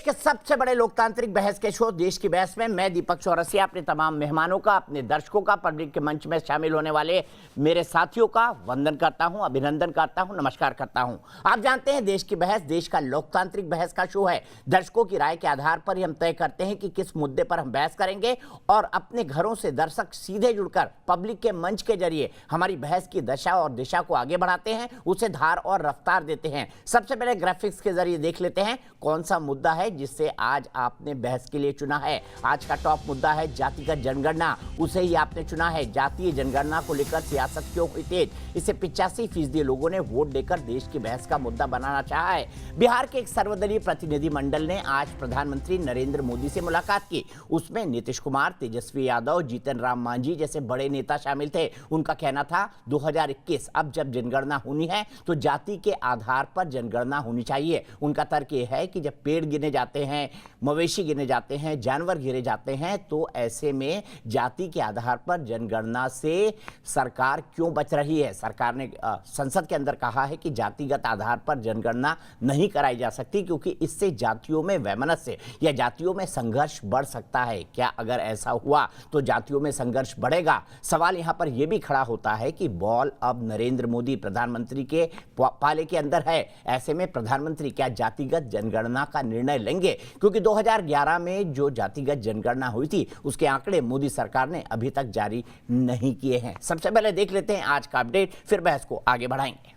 के सबसे बड़े लोकतांत्रिक बहस के शो देश की बहस में मैं दीपक चौरसिया अपने तमाम मेहमानों का, अपने दर्शकों का, पब्लिक के मंच में शामिल होने वाले मेरे साथियों का वंदन करता हूं, अभिनंदन करता हूं, नमस्कार करता हूं। आप जानते हैं देश की बहस देश का लोकतांत्रिक बहस का शो है। दर्शकों की राय के आधार पर ही हम तय करते हैं कि किस मुद्दे पर हम बहस करेंगे और अपने घरों से दर्शक सीधे जुड़कर पब्लिक के मंच के जरिए हमारी बहस की दशा और दिशा को आगे बढ़ाते हैं, उसे धार और रफ्तार देते हैं। सबसे पहले ग्राफिक्स के जरिए देख लेते हैं कौन सा मुद्दा है जिससे आज आपने बहस के लिए चुना है। आज का टॉप मुद्दा है जातिगत जनगणना, उसे ही आपने चुना है। जातीय जनगणना को लेकर सियासत क्यों हुई तेज, इसे 85% लोगों ने वोट देकर देश की बहस का मुद्दा बनाना चाहा है। बिहार के एक सर्वदलीय प्रतिनिधिमंडल ने आज प्रधानमंत्री नरेंद्र मोदी से मुलाकात की। उसमें नीतीश कुमार, तेजस्वी यादव, जीतन राम मांझी जैसे बड़े नेता शामिल थे। उनका कहना था 2021 अब जब जनगणना होनी है तो जाति के आधार पर जनगणना होनी चाहिए। उनका तर्क यह है कि जब पेड़ गिने जाते हैं, मवेशी गिने जाते हैं, जानवर गिने जाते हैं, तो ऐसे में जाति के आधार पर जनगणना से सरकार क्यों बच रही है। सरकार ने संसद के अंदर कहा है कि जातिगत आधार पर जनगणना नहीं कराई जा सकती क्योंकि इससे जातियों में वैमनस्य या जातियों में संघर्ष बढ़ सकता है। क्या अगर ऐसा हुआ तो जातियों में संघर्ष बढ़ेगा? सवाल यहां पर यह भी खड़ा होता है कि बॉल अब नरेंद्र मोदी प्रधानमंत्री के पाले के अंदर है। ऐसे में प्रधानमंत्री क्या जातिगत जनगणना का निर्णय लेंगे? क्योंकि 2011 में जो जातिगत जनगणना हुई थी उसके आंकड़े मोदी सरकार ने अभी तक जारी नहीं किए हैं। सबसे पहले देख लेते हैं आज का अपडेट, फिर बहस को आगे बढ़ाएंगे।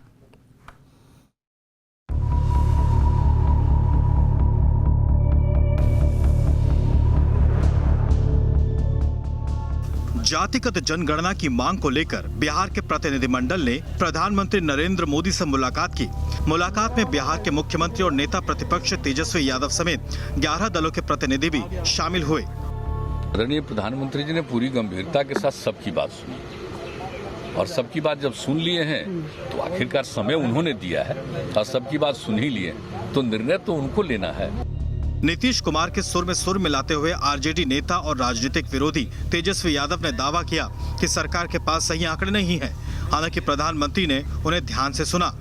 जातिगत जनगणना की मांग को लेकर बिहार के प्रतिनिधिमंडल ने प्रधानमंत्री नरेंद्र मोदी से मुलाकात की। मुलाकात में बिहार के मुख्यमंत्री और नेता प्रतिपक्ष तेजस्वी यादव समेत 11 दलों के प्रतिनिधि भी शामिल हुए। आदरणीय प्रधानमंत्री जी ने पूरी गंभीरता के साथ सबकी बात सुनी और सबकी बात जब सुन लिए हैं तो आखिरकार समय उन्होंने दिया है और सबकी बात सुन ही लिए तो निर्णय तो उनको लेना है। नीतीश कुमार के सुर में सुर मिलाते हुए आरजेडी नेता और राजनीतिक विरोधी तेजस्वी यादव ने दावा किया कि सरकार के पास सही आंकड़े नहीं है। हालांकि प्रधानमंत्री ने उन्हें ध्यान से सुना।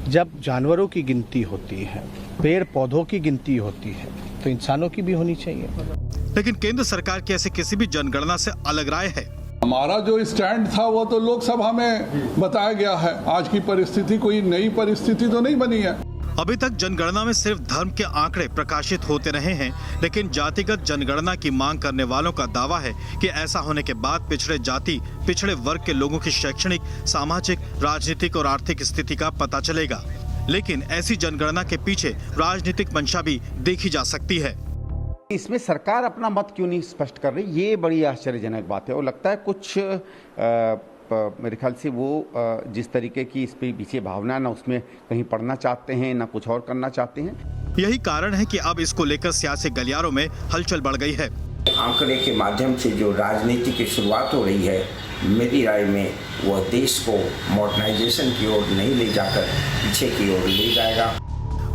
जब जानवरों की गिनती होती है, पेड़ पौधों की गिनती होती है, तो इंसानों की भी होनी चाहिए। लेकिन केंद्र सरकार की ऐसी किसी भी जनगणना से अलग राय है। हमारा जो स्टैंड था वो तो लोकसभा में बताया गया है। आज की परिस्थिति कोई नई परिस्थिति तो नहीं बनी है। अभी तक जनगणना में सिर्फ धर्म के आंकड़े प्रकाशित होते रहे हैं, लेकिन जातिगत जनगणना की मांग करने वालों का दावा है कि ऐसा होने के बाद पिछड़े जाति, पिछड़े वर्ग के लोगों की शैक्षणिक, सामाजिक, राजनीतिक और आर्थिक स्थिति का पता चलेगा। लेकिन ऐसी जनगणना के पीछे राजनीतिक मंशा भी देखी जा सकती है। इसमें सरकार अपना मत क्यों नहीं स्पष्ट कर रही, ये बड़ी आश्चर्यजनक बात है। और लगता है कुछ मेरे ख्याल से वो जिस तरीके की इस पे पीछे भावना ना उसमें कहीं पढ़ना चाहते हैं ना कुछ और करना चाहते हैं। यही कारण है कि अब इसको लेकर सियासी गलियारों में हलचल बढ़ गई है। आंकड़े के माध्यम से जो राजनीति की शुरुआत हो रही है, मेरी राय में वह देश को मॉडर्नाइजेशन की ओर नहीं ले जाकर पीछे की ओर ले जाएगा।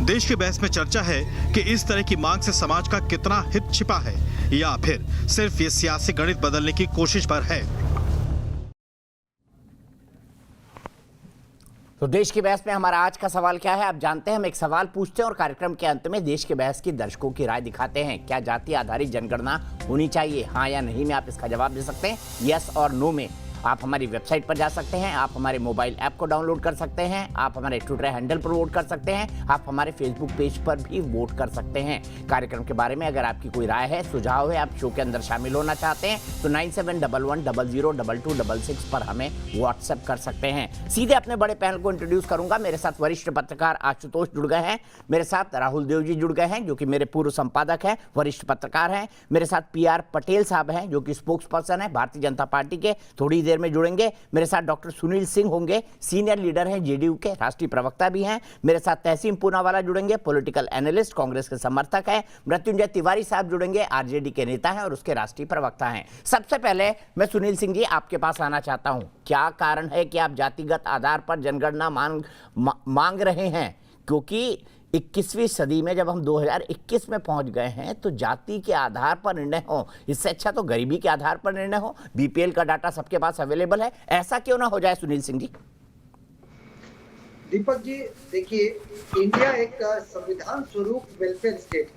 देश की बहस में चर्चा है कि इस तरह की मांग से समाज का कितना हित छिपा है या फिर सिर्फ ये सियासी गणित बदलने की कोशिश पर है। तो देश की बहस में हमारा आज का सवाल क्या है? आप जानते हैं हम एक सवाल पूछते हैं और कार्यक्रम के अंत में देश की बहस की दर्शकों की राय दिखाते हैं। क्या जाति आधारित जनगणना होनी चाहिए, हाँ या नहीं में आप इसका जवाब दे सकते हैं, यस और नो में। आप हमारी वेबसाइट पर जा सकते हैं, आप हमारे मोबाइल ऐप को डाउनलोड कर सकते हैं, आप हमारे ट्विटर हैंडल पर वोट कर सकते हैं, आप हमारे फेसबुक पेज पर भी वोट कर सकते हैं। कार्यक्रम के बारे में अगर आपकी कोई राय है, सुझाव है, आप शो के अंदर शामिल होना चाहते हैं तो 9711002266 पर हमें व्हाट्सएप कर सकते हैं। सीधे अपने बड़े पैनल को इंट्रोड्यूस करूंगा। मेरे साथ वरिष्ठ पत्रकार आशुतोष जुड़ गए हैं, मेरे साथ राहुल देव जी जुड़ गए हैं जो कि मेरे पूर्व संपादक हैं, वरिष्ठ पत्रकार हैं, मेरे साथ PR पटेल साहब हैं जो कि स्पोक्स पर्सन है भारतीय जनता पार्टी के, थोड़ी देर में जुड़ेंगे। मेरे साथ डॉक्टर सुनील सिंह होंगे, सीनियर लीडर हैं JDU के, राष्ट्रीय प्रवक्ता भी हैं। मेरे साथ तहसीन पूनावाला जुड़ेंगे, पॉलिटिकल एनालिस्ट, कांग्रेस के समर्थक हैं। मृत्युंजय तिवारी साहब जुड़ेंगे, RJD के नेता हैं और उसके राष्ट्रीय प्रवक्ता हैं। सबसे पहले मैं सुनील सिंह जी आपके पास आना चाहता हूं। क्या कारण है कि आप जातिगत आधार पर जनगणना मांग रहे हैं? क्योंकि 21वीं सदी में जब हम 2021 में पहुंच गए हैं तो जाति के आधार पर निर्णय हो, इससे अच्छा तो गरीबी के आधार पर निर्णय हो। BPL का डाटा सबके पास अवेलेबल है, ऐसा क्यों ना हो जाए सुनील सिंह जी? दीपक जी देखिए, इंडिया एक संविधान स्वरूप वेलफेयर स्टेट है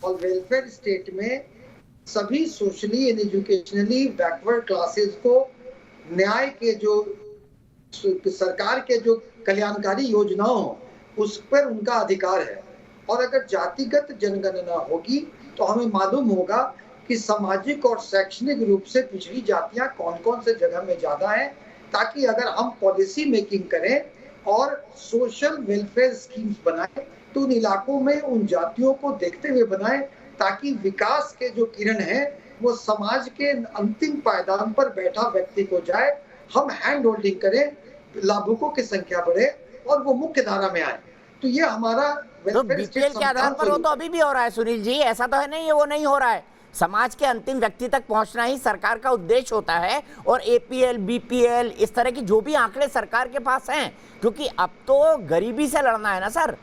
और वेलफेयर स्टेट में सभी socially and educationally backward classes को न्याय के जो सरकार के जो कल्याणकारी योजनाओं उस पर उनका अधिकार है। और अगर जातिगत जनगणना होगी तो हमें मालूम होगा कि सामाजिक और शैक्षणिक रूप से पिछड़ी जातियां कौन कौन से जगह में ज्यादा है, ताकि अगर हम पॉलिसी मेकिंग करें और सोशल वेलफेयर स्कीम्स बनाएं तो उन इलाकों में उन जातियों को देखते हुए बनाएं, ताकि विकास के जो किरण है वो समाज के अंतिम पायदान पर बैठा व्यक्ति को जाए। हम हैंड होल्डिंग करें, लाभुकों की संख्या बढ़े और वो मुख्य धारा में आए। तो ये हमारा तो बीपीएल के आधार पर वो तो अभी भी हो रहा है सुनील जी, ऐसा तो है नहीं है वो नहीं हो रहा है। समाज के अंतिम व्यक्ति तक पहुंचना ही सरकार का उद्देश्य होता है। और एपीएल बीपीएल इस तरह की जो भी आंकड़े सरकार के पास हैं, क्योंकि अब तो गरीबी से लड़ना है ना सर,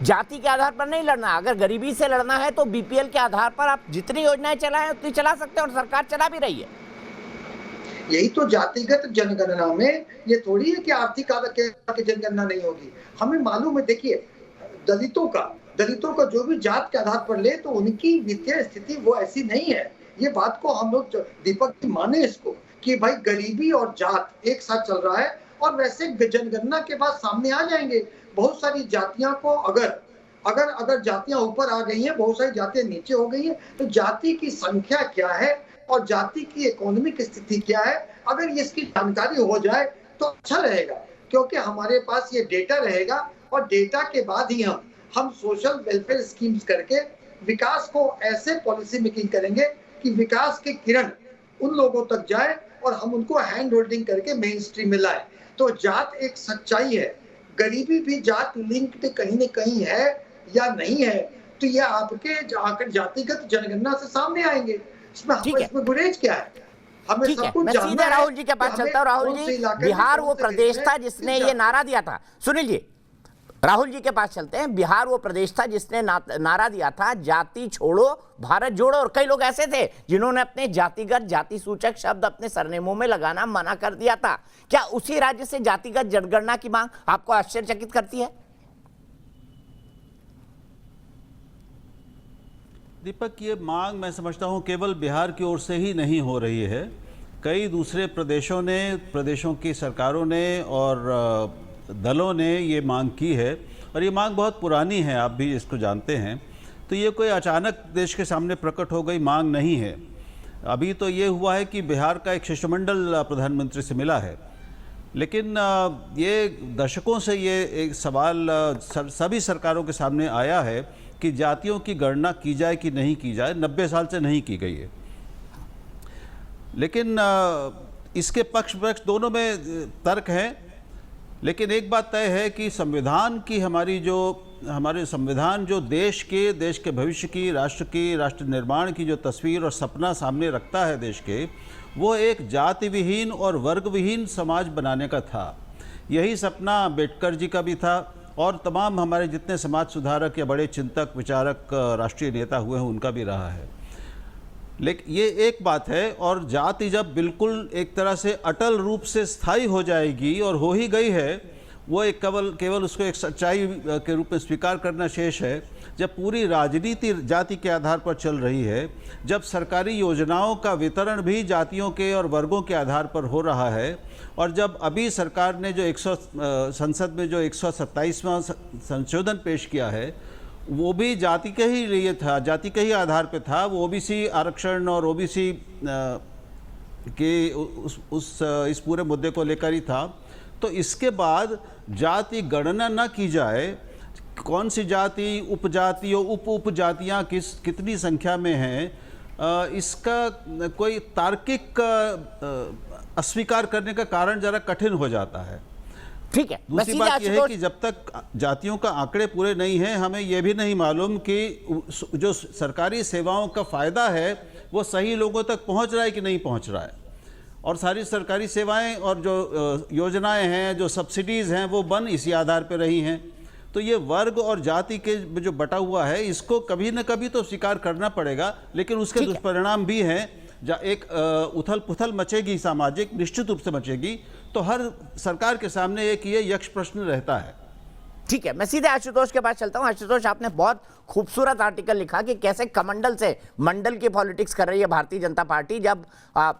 जाति के आधार पर नहीं लड़ना। अगर गरीबी से लड़ना है तो बीपीएल के आधार पर आप जितनी योजनाएं चलाएं उतनी चला सकते हैं, और सरकार चला भी रही है। यही तो जातिगत जनगणना में ये थोड़ी है कि आर्थिक आधार की जनगणना नहीं होगी। हमें मालूम है, देखिए दलितों का जो भी जात के आधार पर ले तो उनकी वित्तीय स्थिति वो ऐसी नहीं है। ये बात को हम लोग दीपक जी माने इसको कि भाई गरीबी और जात एक साथ चल रहा है, और वैसे जनगणना के बाद सामने आ जाएंगे बहुत सारी जातियां को। अगर जातियां ऊपर आ गई हैं, बहुत सारी जातियां नीचे हो गई हैं, तो जाति की संख्या क्या है और जाति की इकोनॉमिक स्थिति क्या है, अगर इसकी जानकारी हो जाए तो अच्छा रहेगा, क्योंकि हमारे पास ये डेटा रहेगा और डेटा के बाद ही हम सोशल वेलफेयर स्कीम्स करके विकास को ऐसे पॉलिसी मेकिंग करेंगे कि विकास की किरण उन लोगों तक जाए और हम उनको हैंड होल्डिंग करके मेन स्ट्रीम में लाए। तो जात एक सच्चाई है, गरीबी भी जात लिंक्ड कहीं न कहीं है या नहीं है, तो ये आपके जातिगत जनगणना से सामने आएंगे। इसमें गुरेज क्या है? हमें ठीक है, सब कुछ मैं सीधे राहुल जी के पास चलता हूँ। राहुल जी, बिहार वो प्रदेश था जिसने ये नारा दिया था। सुनील जी, राहुल जी के पास चलते हैं। बिहार वो प्रदेश था जिसने नारा दिया था जाति छोड़ो भारत जोड़ो, और कई लोग ऐसे थे जिन्होंने अपने जातिगत जाति सूचक शब्द अपने सरनेमों में लगाना मना कर दिया था। क्या उसी राज्य से जातिगत जनगणना की मांग आपको आश्चर्यचकित करती है? दीपक, ये मांग मैं समझता हूँ केवल बिहार की ओर से ही नहीं हो रही है। कई दूसरे प्रदेशों की सरकारों ने और दलों ने ये मांग की है, और ये मांग बहुत पुरानी है, आप भी इसको जानते हैं। तो ये कोई अचानक देश के सामने प्रकट हो गई मांग नहीं है। अभी तो ये हुआ है कि बिहार का एक शिष्टमंडल प्रधानमंत्री से मिला है, लेकिन ये दशकों से ये एक सवाल सभी सरकारों के सामने आया है कि जातियों की गणना की जाए कि नहीं की जाए। 90 साल से नहीं की गई है। लेकिन इसके पक्ष दोनों में तर्क हैं, लेकिन एक बात तय है कि हमारे संविधान जो देश के भविष्य की, राष्ट्र निर्माण की जो तस्वीर और सपना सामने रखता है देश के, वो एक जाति विहीन और वर्ग विहीन समाज बनाने का था। यही सपना अम्बेडकर जी का भी था, और तमाम हमारे जितने समाज सुधारक या बड़े चिंतक विचारक राष्ट्रीय नेता हुए हैं उनका भी रहा है। लेकिन ये एक बात है, और जाति जब बिल्कुल एक तरह से अटल रूप से स्थायी हो जाएगी, और हो ही गई है, वो एक केवल उसको एक सच्चाई के रूप में स्वीकार करना शेष है। जब पूरी राजनीति जाति के आधार पर चल रही है, जब सरकारी योजनाओं का वितरण भी जातियों के और वर्गों के आधार पर हो रहा है, और जब अभी सरकार ने जो संसद में जो 127वां संशोधन पेश किया है, वो भी जाति के ही लिए था, जाति के ही आधार पे था। वो ओबीसी आरक्षण और ओबीसी के इस पूरे मुद्दे को लेकर ही था। तो इसके बाद जाति गणना न की जाए, कौन सी जाति, उपजाति और उपजातियाँ कितनी संख्या में हैं, इसका कोई तार्किक अस्वीकार करने का कारण जरा कठिन हो जाता है। ठीक है, दूसरी बात यह है कि जब तक जातियों का आंकड़े पूरे नहीं हैं, हमें यह भी नहीं मालूम कि जो सरकारी सेवाओं का फायदा है वो सही लोगों तक पहुंच रहा है कि नहीं पहुंच रहा है। और सारी सरकारी सेवाएं और जो योजनाएं हैं, जो सब्सिडीज़ हैं, वो बन इसी आधार पर रही हैं। तो ये वर्ग और जाति के जो बटा हुआ है, इसको कभी न कभी तो स्वीकार करना पड़ेगा, लेकिन उसके दुष्परिणाम भी हैं। एक उथल पुथल मचेगी, सामाजिक निश्चित रूप से मचेगी। तो हर सरकार के सामने एक ये यक्ष प्रश्न रहता है। ठीक है, मैं सीधे आशुतोष के पास चलता हूं। आशुतोष, आपने बहुत खूबसूरत आर्टिकल लिखा कि कैसे कमंडल से मंडल की पॉलिटिक्स कर रही है भारतीय जनता पार्टी। जब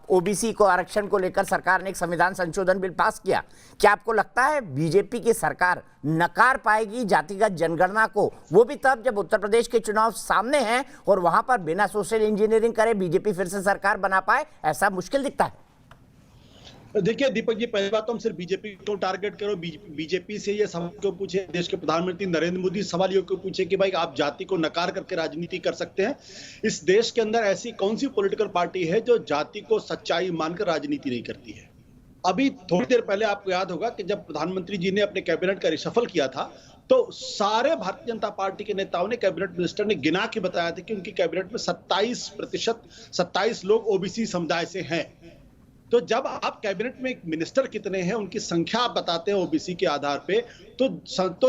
ओबीसी को आरक्षण को लेकर सरकार ने एक संविधान संशोधन बिल पास किया, क्या आपको लगता है बीजेपी की सरकार नकार पाएगी जातिगत जनगणना को, वो भी तब जब उत्तर प्रदेश के चुनाव सामने हैं और वहां पर बिना सोशल इंजीनियरिंग करे बीजेपी फिर से सरकार बना पाए? ऐसा मुश्किल दिखता है। देखिए दीपक जी, पहली बात तो हम सिर्फ बीजेपी को टारगेट करो, बीजेपी से ये सवाल क्यों पूछे? देश के प्रधानमंत्री नरेंद्र मोदी सवाल ये क्यों पूछे कि भाई आप जाति को नकार करके राजनीति कर सकते हैं? इस देश के अंदर ऐसी कौन सी पॉलिटिकल पार्टी है जो जाति को सच्चाई मानकर राजनीति नहीं करती है? अभी थोड़ी देर पहले आपको याद होगा कि जब प्रधानमंत्री जी ने अपने कैबिनेट का रिशफल किया था तो सारे भारतीय जनता पार्टी के नेताओं ने, कैबिनेट मिनिस्टर ने गिना के बताया था कि उनकी कैबिनेट में 27% लोग ओबीसी समुदाय से हैं। तो जब आप कैबिनेट में मिनिस्टर कितने हैं, उनकी संख्या आप बताते हैं ओबीसी के आधार पे, तो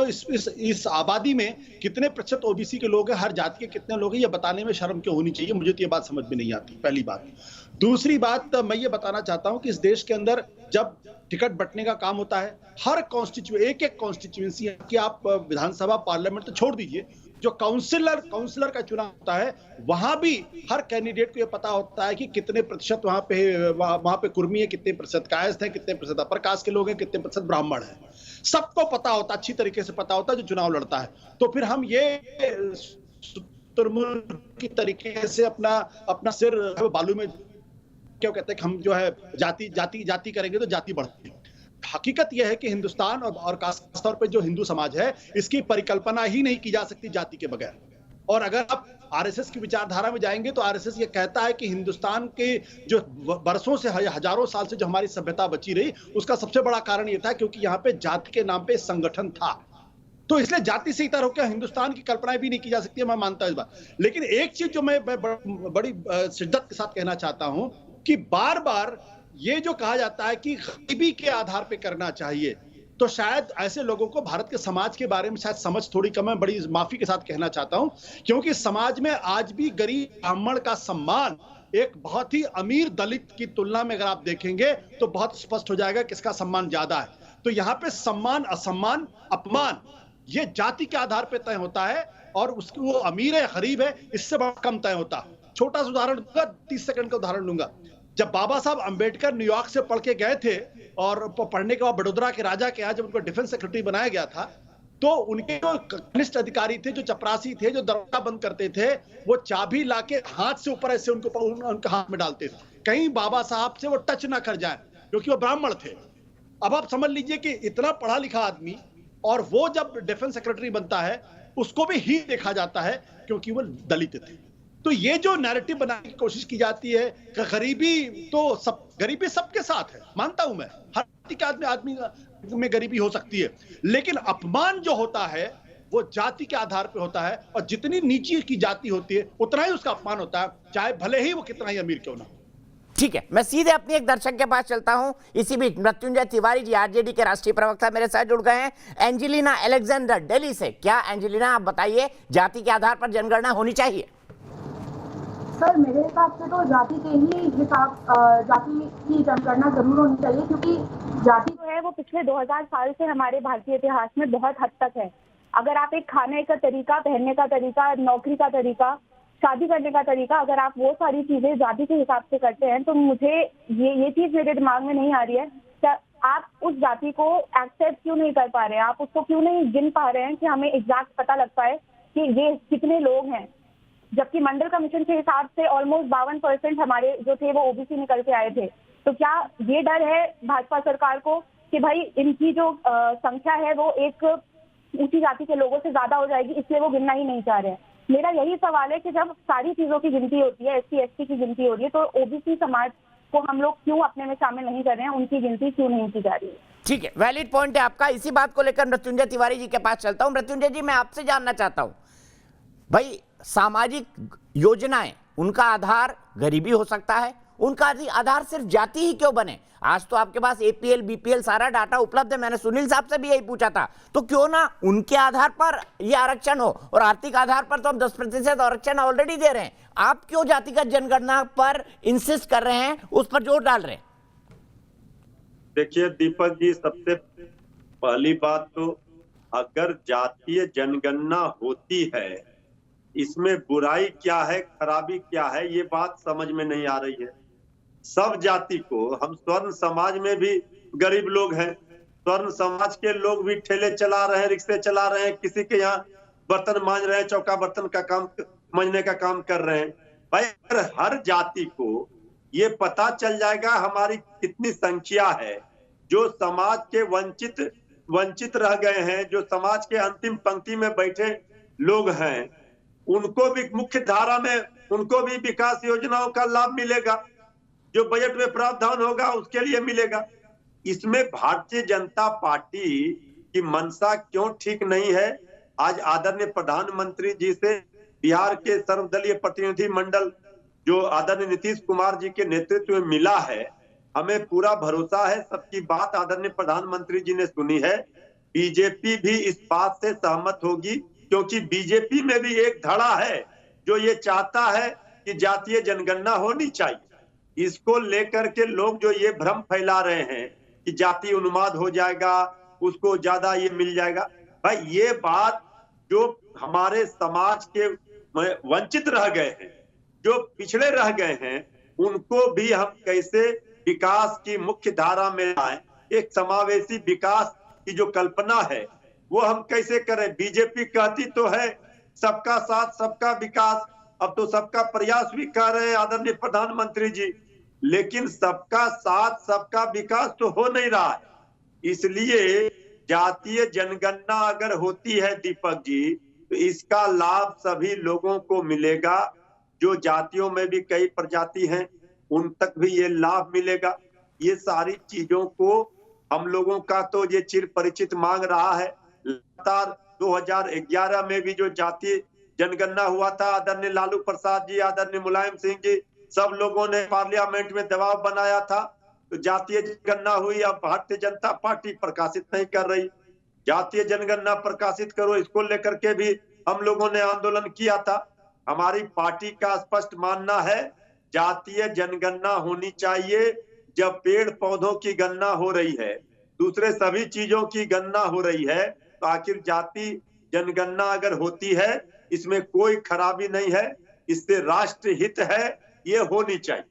इस आबादी में कितने प्रतिशत ओबीसी के लोग हैं, हर जाति के कितने लोग हैं, ये बताने में शर्म क्यों होनी चाहिए? मुझे तो ये बात समझ में नहीं आती, पहली बात। दूसरी बात मैं ये बताना चाहता हूं कि इस देश के अंदर जब टिकट बंटने का काम होता है, हर एक कॉन्स्टिट्यूएंसी की, आप विधानसभा पार्लियामेंट तो छोड़ दीजिए, जो काउंसलर का चुनाव होता है वहां भी हर कैंडिडेट को यह पता होता है कि कितने प्रतिशत वहां पे कुर्मी है, कितने प्रतिशत कायस्थ हैं, कितने प्रतिशत अपर कास्ट के लोग हैं, कितने प्रतिशत ब्राह्मण हैं। सबको पता होता, अच्छी तरीके से पता होता है जो चुनाव लड़ता है। तो फिर हम ये की तरीके से अपना सिर बालू में क्यों कहते हैं कि हम जो है जाति करेंगे तो जाति बढ़ती है। हकीकत यह है कि हिंदुस्तान और खास तौर पे जो हिंदू समाज है, इसकी परिकल्पना ही नहीं की जा सकती जाति के बगैर। और अगर आप आरएसएस की विचारधारा में जाएंगे तो आरएसएस ये कहता है कि हिंदुस्तान के जो बरसों से, हजारों साल से जो हमारी सभ्यता बची रही, उसका सबसे बड़ा कारण ये था क्योंकि यहाँ पे जाति के नाम पे संगठन था। तो इसलिए जाति से इतर होकर हिंदुस्तान की कल्पना भी नहीं की जा सकती है, मैं मानता हूं इस बात। लेकिन एक चीज जो मैं बड़ी शिद्दत के साथ कहना चाहता हूं कि बार बार ये जो कहा जाता है कि गरीबी के आधार पे करना चाहिए, तो शायद ऐसे लोगों को भारत के समाज के बारे में शायद समझ थोड़ी कम है, बड़ी माफी के साथ कहना चाहता हूं, क्योंकि समाज में आज भी गरीब ब्राह्मण का सम्मान एक बहुत ही अमीर दलित की तुलना में अगर आप देखेंगे तो बहुत स्पष्ट हो जाएगा किसका सम्मान ज्यादा है। तो यहाँ पे सम्मान, असम्मान, अपमान ये जाति के आधार पर तय होता है, और उसकी वो अमीर है गरीब है इससे बड़ा कम तय होता। छोटा सा उदाहरण दूंगा, 30 सेकंड का उदाहरण दूंगा। जब बाबा साहब अंबेडकर न्यूयॉर्क से पढ़ के गए थे और पढ़ने के बाद बड़ौदा के राजा के यहाँ जब उनको डिफेंस सेक्रेटरी बनाया गया था, तो उनके जो कनिष्ठ अधिकारी थे, जो चपरासी थे, जो दरवाजा बंद करते थे, वो चाबी लाके हाथ से ऊपर ऐसे उनके हाथ में डालते थे, कहीं बाबा साहब से वो टच ना कर जाए, क्योंकि वो ब्राह्मण थे। अब आप समझ लीजिए कि इतना पढ़ा लिखा आदमी, और वो जब डिफेंस सेक्रेटरी बनता है उसको भी ही देखा जाता है क्योंकि वो दलित थे। तो ये जो नैरेटिव बनाने की कोशिश की जाती है कि गरीबी सबके साथ है, मानता हूं मैं, हर आदमी में गरीबी हो सकती है, लेकिन अपमान जो होता है वो जाति के आधार पर होता है, और जितनी नीची की जाति होती है उतना ही उसका अपमान होता है, चाहे भले ही वो कितना ही अमीर क्यों ना हो। ठीक है, मैं सीधे अपनी एक दर्शक के पास चलता हूं। इसी बीच मृत्युंजय तिवारी जी, आरजेडी के राष्ट्रीय प्रवक्ता, मेरे साथ जुड़ गए हैं। एंजेलिना अलेक्जेंडर दिल्ली से। क्या एंजेलिना, आप बताइए, जाति के आधार पर जनगणना होनी चाहिए? सर, मेरे हिसाब से तो जाति की जनगणना जरूर होनी चाहिए, क्योंकि जाति जो है वो पिछले 2000 साल से हमारे भारतीय इतिहास में बहुत हद तक है। अगर आप एक खाने का तरीका, पहनने का तरीका, नौकरी का तरीका, शादी करने का तरीका, अगर आप वो सारी चीजें जाति के हिसाब से करते हैं, तो मुझे ये चीज मेरे दिमाग में नहीं आ रही है कि आप उस जाति को एक्सेप्ट क्यों नहीं कर पा रहे हैं, आप उसको क्यों नहीं गिन पा रहे हैं कि हमें एग्जैक्ट पता लग पाए कि ये कितने लोग हैं। जबकि मंडल कमीशन के हिसाब से ऑलमोस्ट 52% हमारे जो थे वो ओबीसी निकल के आए थे। तो क्या ये डर है भाजपा सरकार को कि भाई इनकी जो संख्या है वो एक ऊंची जाति के लोगों से ज्यादा हो जाएगी, इसलिए वो गिनना ही नहीं चाह रहे हैं? मेरा यही सवाल है कि जब सारी चीजों की गिनती होती है, SC ST की गिनती हो रही है, तो ओबीसी समाज को हम लोग क्यों अपने में शामिल नहीं कर रहे हैं, उनकी गिनती क्यों नहीं की जा रही है? ठीक है, वैलिड पॉइंट है आपका। इसी बात को लेकर मृत्युंजय तिवारी जी के पास चलता हूं। मृत्युंजय जी, मैं आपसे जानना चाहता हूं, भाई सामाजिक योजनाएं, उनका आधार गरीबी हो सकता है, उनका आधार सिर्फ जाति ही क्यों बने? आज तो आपके पास APL BPL सारा डाटा उपलब्ध है, मैंने सुनील साहब से भी यही पूछा था, तो क्यों ना उनके आधार पर यह आरक्षण हो, और आर्थिक आधार पर तो हम 10% आरक्षण ऑलरेडी दे रहे हैं। आप क्यों जातिगत जनगणना पर इंसिस्ट कर रहे हैं, उस पर जोर डाल रहे हैं? देखिए दीपक जी, सबसे पहली बात तो अगर जातीय जनगणना होती है, इसमें बुराई क्या है, खराबी क्या है, ये बात समझ में नहीं आ रही है। सब जाति को, हम स्वर्ण समाज में भी गरीब लोग हैं, स्वर्ण समाज के लोग भी ठेले चला रहे हैं, रिक्शे चला रहे हैं, किसी के यहाँ बर्तन मांज रहे हैं, चौका बर्तन का काम मांजने का काम कर रहे हैं। भाई हर जाति को ये पता चल जाएगा हमारी कितनी संख्या है, जो समाज के वंचित रह गए हैं, जो समाज के अंतिम पंक्ति में बैठे लोग हैं, उनको भी मुख्य धारा में, उनको भी विकास योजनाओं का लाभ मिलेगा, जो बजट में प्रावधान होगा उसके लिए मिलेगा। इसमें भारतीय जनता पार्टी की मंशा क्यों ठीक नहीं है? आज आदरणीय प्रधानमंत्री जी से बिहार के सर्वदलीय प्रतिनिधि मंडल जो आदरणीय नीतीश कुमार जी के नेतृत्व में मिला है, हमें पूरा भरोसा है, सबकी बात आदरणीय प्रधानमंत्री जी ने सुनी है। बीजेपी भी इस बात से सहमत होगी, क्योंकि बीजेपी में भी एक धड़ा है जो ये चाहता है कि जातीय जनगणना होनी चाहिए। इसको लेकर के लोग जो ये भ्रम फैला रहे हैं कि जाति उन्माद हो जाएगा, उसको ज्यादा ये मिल जाएगा, भाई ये बात जो हमारे समाज के वंचित रह गए हैं, जो पिछड़े रह गए हैं, उनको भी हम कैसे विकास की मुख्य धारा में लाएं, एक समावेशी विकास की जो कल्पना है वो हम कैसे करें? बीजेपी कहती तो है सबका साथ सबका विकास, अब तो सबका प्रयास भी कर रहे हैं आदरणीय प्रधानमंत्री जी, लेकिन सबका साथ सबका विकास तो हो नहीं रहा है। इसलिए जातीय जनगणना अगर होती है दीपक जी, तो इसका लाभ सभी लोगों को मिलेगा। जो जातियों में भी कई प्रजाति हैं उन तक भी ये लाभ मिलेगा। ये सारी चीजों को हम लोगों का तो ये चिर परिचित मांग रहा है। लगातार 2011 में भी जो जातीय जनगणना हुआ था, आदरणीय लालू प्रसाद जी, आदरणीय मुलायम सिंह जी, सब लोगों ने पार्लियामेंट में दबाव बनाया था, तो जातीय जनगणना हुई। अब भारतीय जनता पार्टी प्रकाशित नहीं कर रही। जातीय जनगणना प्रकाशित करो, इसको लेकर के भी हम लोगों ने आंदोलन किया था। हमारी पार्टी का स्पष्ट मानना है जातीय जनगणना होनी चाहिए। जब पेड़ पौधों की गणना हो रही है, दूसरे सभी चीजों की गणना हो रही है, तो आखिर जाति जनगणना अगर होती है इसमें कोई खराबी नहीं है, इससे राष्ट्र हित है, ये होनी चाहिए।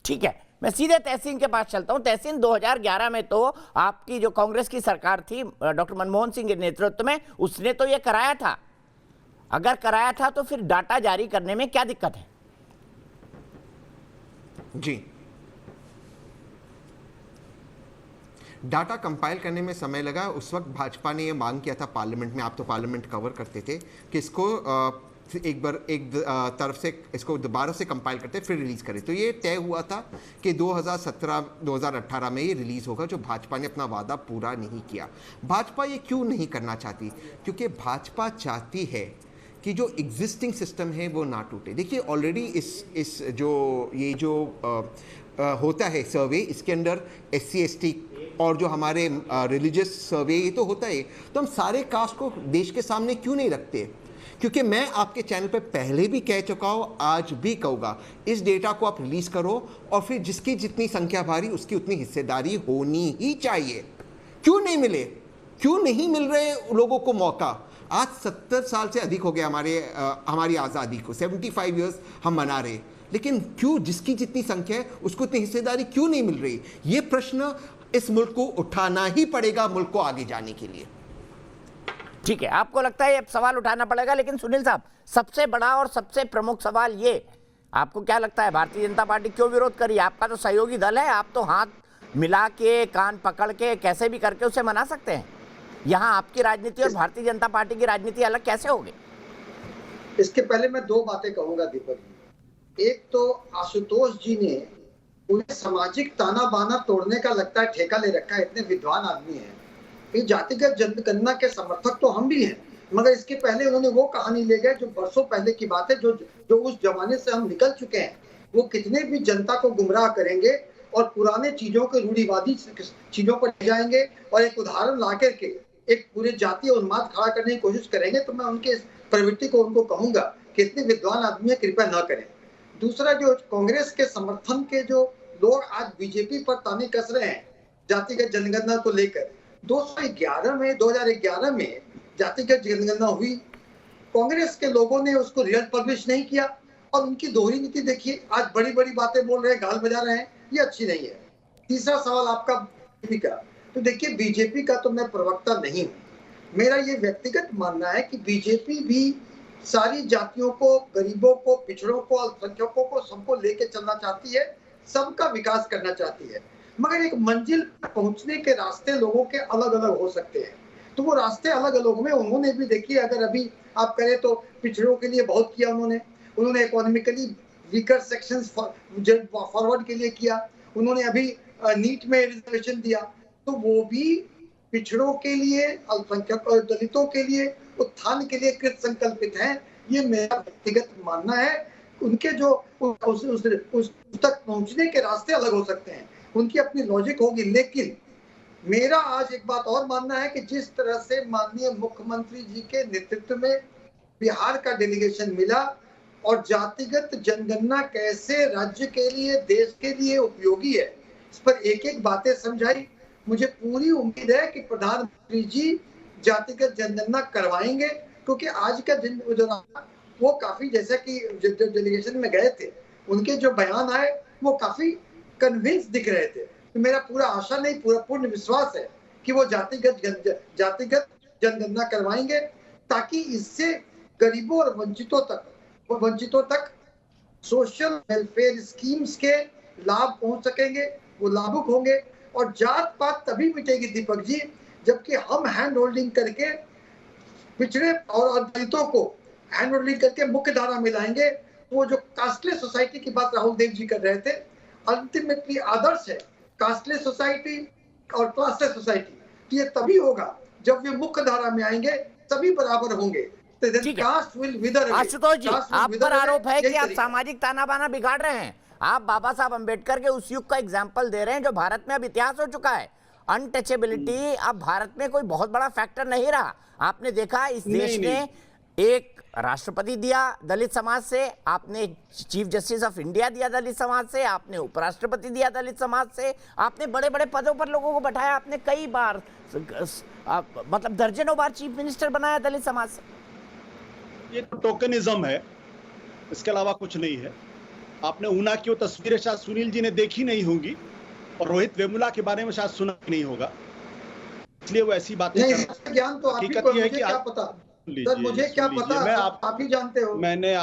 ठीक है, मैं सीधे तहसीन के पास चलता हूं। तहसीन, 2011 में तो आपकी जो कांग्रेस की सरकार थी डॉक्टर मनमोहन सिंह के नेतृत्व में, उसने तो ये कराया था। अगर कराया था तो फिर डाटा जारी करने में क्या दिक्कत है? जी, डाटा कंपाइल करने में समय लगा। उस वक्त भाजपा ने ये मांग किया था पार्लियामेंट में, आप तो पार्लियामेंट कवर करते थे, कि इसको एक तरफ से इसको दोबारा से कंपाइल करते फिर रिलीज़ करें। तो ये तय हुआ था कि 2017-2018 में ये रिलीज़ होगा, जो भाजपा ने अपना वादा पूरा नहीं किया। भाजपा ये क्यों नहीं करना चाहती? क्योंकि भाजपा चाहती है कि जो एग्जिस्टिंग सिस्टम है वो ना टूटे। देखिए ऑलरेडी इस जो होता है सर्वे, इसके अंदर SC ST और जो हमारे रिलीजियस सर्वे ये तो होता है, तो हम सारे कास्ट को देश के सामने क्यों नहीं रखते? क्योंकि मैं आपके चैनल पे पहले भी कह चुका हूँ, आज भी कहूँगा, इस डेटा को आप रिलीज करो और फिर जिसकी जितनी संख्या भारी उसकी उतनी हिस्सेदारी होनी ही चाहिए। क्यों नहीं मिले? क्यों नहीं मिल रहे लोगों को मौका? आज 70 साल से अधिक हो गया हमारी आज़ादी को, 75 ईयर्स हम मना रहे, लेकिन क्यों जिसकी जितनी संख्या है उसको उतनी हिस्सेदारी क्यों नहीं मिल रही? ये प्रश्न इस मुल्क को उठाना ही पड़ेगा मुल्क को आगे जाने के लिए। ठीक है, आपको लगता है ये सवाल उठाना पड़ेगा, लेकिन सुनील साहब, सबसे बड़ा और सबसे प्रमुख सवाल ये, आपको क्या लगता है भारतीय जनता पार्टी क्यों विरोध करी? आपका तो सहयोगी दल है, आप तो हाथ मिला के, कान पकड़ के, कैसे भी करके उसे मना सकते हैं। यहाँ आपकी राजनीति और भारतीय जनता पार्टी की राजनीति अलग कैसे होगी? इसके पहले मैं दो बातें कहूंगा दीपक। एक तो आशुतोष जी ने पूरे सामाजिक ताना बाना तोड़ने का लगता है ठेका ले रखा है, इतने विद्वान आदमी हैं। ये जातिगत जनगणना के समर्थक तो हम भी हैं, मगर इसके पहले उन्होंने वो कहानी ले गए जो बरसों पहले की बात है, जो उस जमाने से हम निकल चुके हैं। वो कितने भी जनता को गुमराह करेंगे और पुराने चीजों के रूढ़िवादी चीजों पर ले जाएंगे और एक उदाहरण ला करके एक पूरे जातीय उन्माद खड़ा करने की कोशिश करेंगे, तो मैं उनके प्रवृत्ति को उनको कहूंगा कि इतने विद्वान आदमी है, कृपया न करें। दूसरा, जो कांग्रेस के समर्थन के जो लोग आज बीजेपी पर ताने कस रहे हैं जातिगत जनगणना को लेकर, 2011 में जातिगत जनगणना हुई, कांग्रेस के लोगों ने उसको रिजल्ट पब्लिश नहीं किया और उनकी दोहरी नीति देखिए, आज बड़ी बड़ी बातें बोल रहे हैं, गाल बजा रहे हैं, ये अच्छी नहीं है। तीसरा सवाल आपका बीजेपी का, तो देखिए बीजेपी का तो मैं प्रवक्ता नहीं हूँ, मेरा ये व्यक्तिगत मानना है कि बीजेपी भी सारी जातियों को, गरीबों को, पिछड़ों को, अल्पसंख्यकों को, सबको लेके चलना चाहती है, सबका विकास करना चाहती है, मगर एक मंजिल पर पहुंचने के रास्ते लोगों के अलग अलग हो सकते हैं। तो वो रास्ते अलग अलग में उन्होंने भी देखिए, अगर अभी आप करें तो पिछड़ों के लिए बहुत किया उन्होंने इकोनॉमिकली वीकर सेक्शंस फॉरवर्ड के लिए किया, उन्होंने अभी नीट में रिजर्वेशन दिया, तो वो भी पिछड़ों के लिए, अल्पसंख्यक और दलितों के लिए, उत्थान के लिए कृत संकल्पित हैं। ये मेरा व्यक्तिगत मानना है। उनके जो उस तक पहुंचने के रास्ते अलग हो सकते हैं, उनकी अपनी लॉजिक होगी, लेकिन मेरा आज एक बात और मानना है कि जिस तरह से माननीय मुख्यमंत्री जी के नेतृत्व में बिहार का डेलीगेशन मिला और जातिगत जनगणना कैसे राज्य के लिए, देश के लिए उपयोगी है, इस पर एक एक बातें समझाई। मुझे पूरी उम्मीद है कि प्रधानमंत्री जी जातिगत जनगणना करवाएंगे, क्योंकि आज का दिन वो काफी, जैसा कि डेलीगेशन में गए थे, उनके जो बयान आए वो काफी कन्विंस दिख रहे थे। तो मेरा पूरा आशा नहीं, पूरा पूर्ण विश्वास है कि वो जातिगत जनगणना करवाएंगे, ताकि इससे गरीबों और वंचितों तक सोशल वेलफेयर स्कीम्स के लाभ पहुंच सकेंगे, वो लाभुक होंगे। और जात पात तभी मिटेगी दीपक जी, जबकि हम हैंड होल्डिंग करके पिछड़े और दलितों को हैंड होल्डिंग करके मुख्य धारा में लाएंगे। वो जो कास्टलेस सोसाइटी की बात राहुल देव जी कर रहे थे, अल्टीमेटली आदर्श है कास्टलेस सोसाइटी और क्लासलेस सोसाइटी। तो ये तभी होगा जब वे मुख्य धारा में आएंगे, सभी बराबर होंगे। आशुतोष जी, आप पर आरोप है कि आप सामाजिक ताना बाना बिगाड़ रहे हैं। आप बाबा साहब अंबेडकर के उस युग का एग्जाम्पल दे रहे हैं जो भारत में अब इतिहास हो चुका है। अनटचेबिलिटी अब भारत में कोई बहुत बड़ा फैक्टर नहीं रहा। आपने देखा इस देश ने एक राष्ट्रपति दिया दलित समाज से, आपने चीफ जस्टिस ऑफ इंडिया दिया दलित समाज से, आपने उपराष्ट्रपति दिया दलित समाज से, आपने बड़े बड़े पदों पर लोगों को बैठाया, आपने कई बार मतलब दर्जनों बार चीफ मिनिस्टर बनाया दलित समाज से। ये टोकनिज्म है, इसके अलावा कुछ नहीं है। आपने ऊना की वो तस्वीरें शायद सुनील जी ने देखी नहीं होंगी और रोहित वेमुला के बारे में शायद सुना नहीं होगा, इसलिए वो ऐसी बातें कर रहे हैं। ज्ञान तो हकीकत ये है कि क्या पता सर, मुझे क्या पता, आप ही जानते हो। मैंने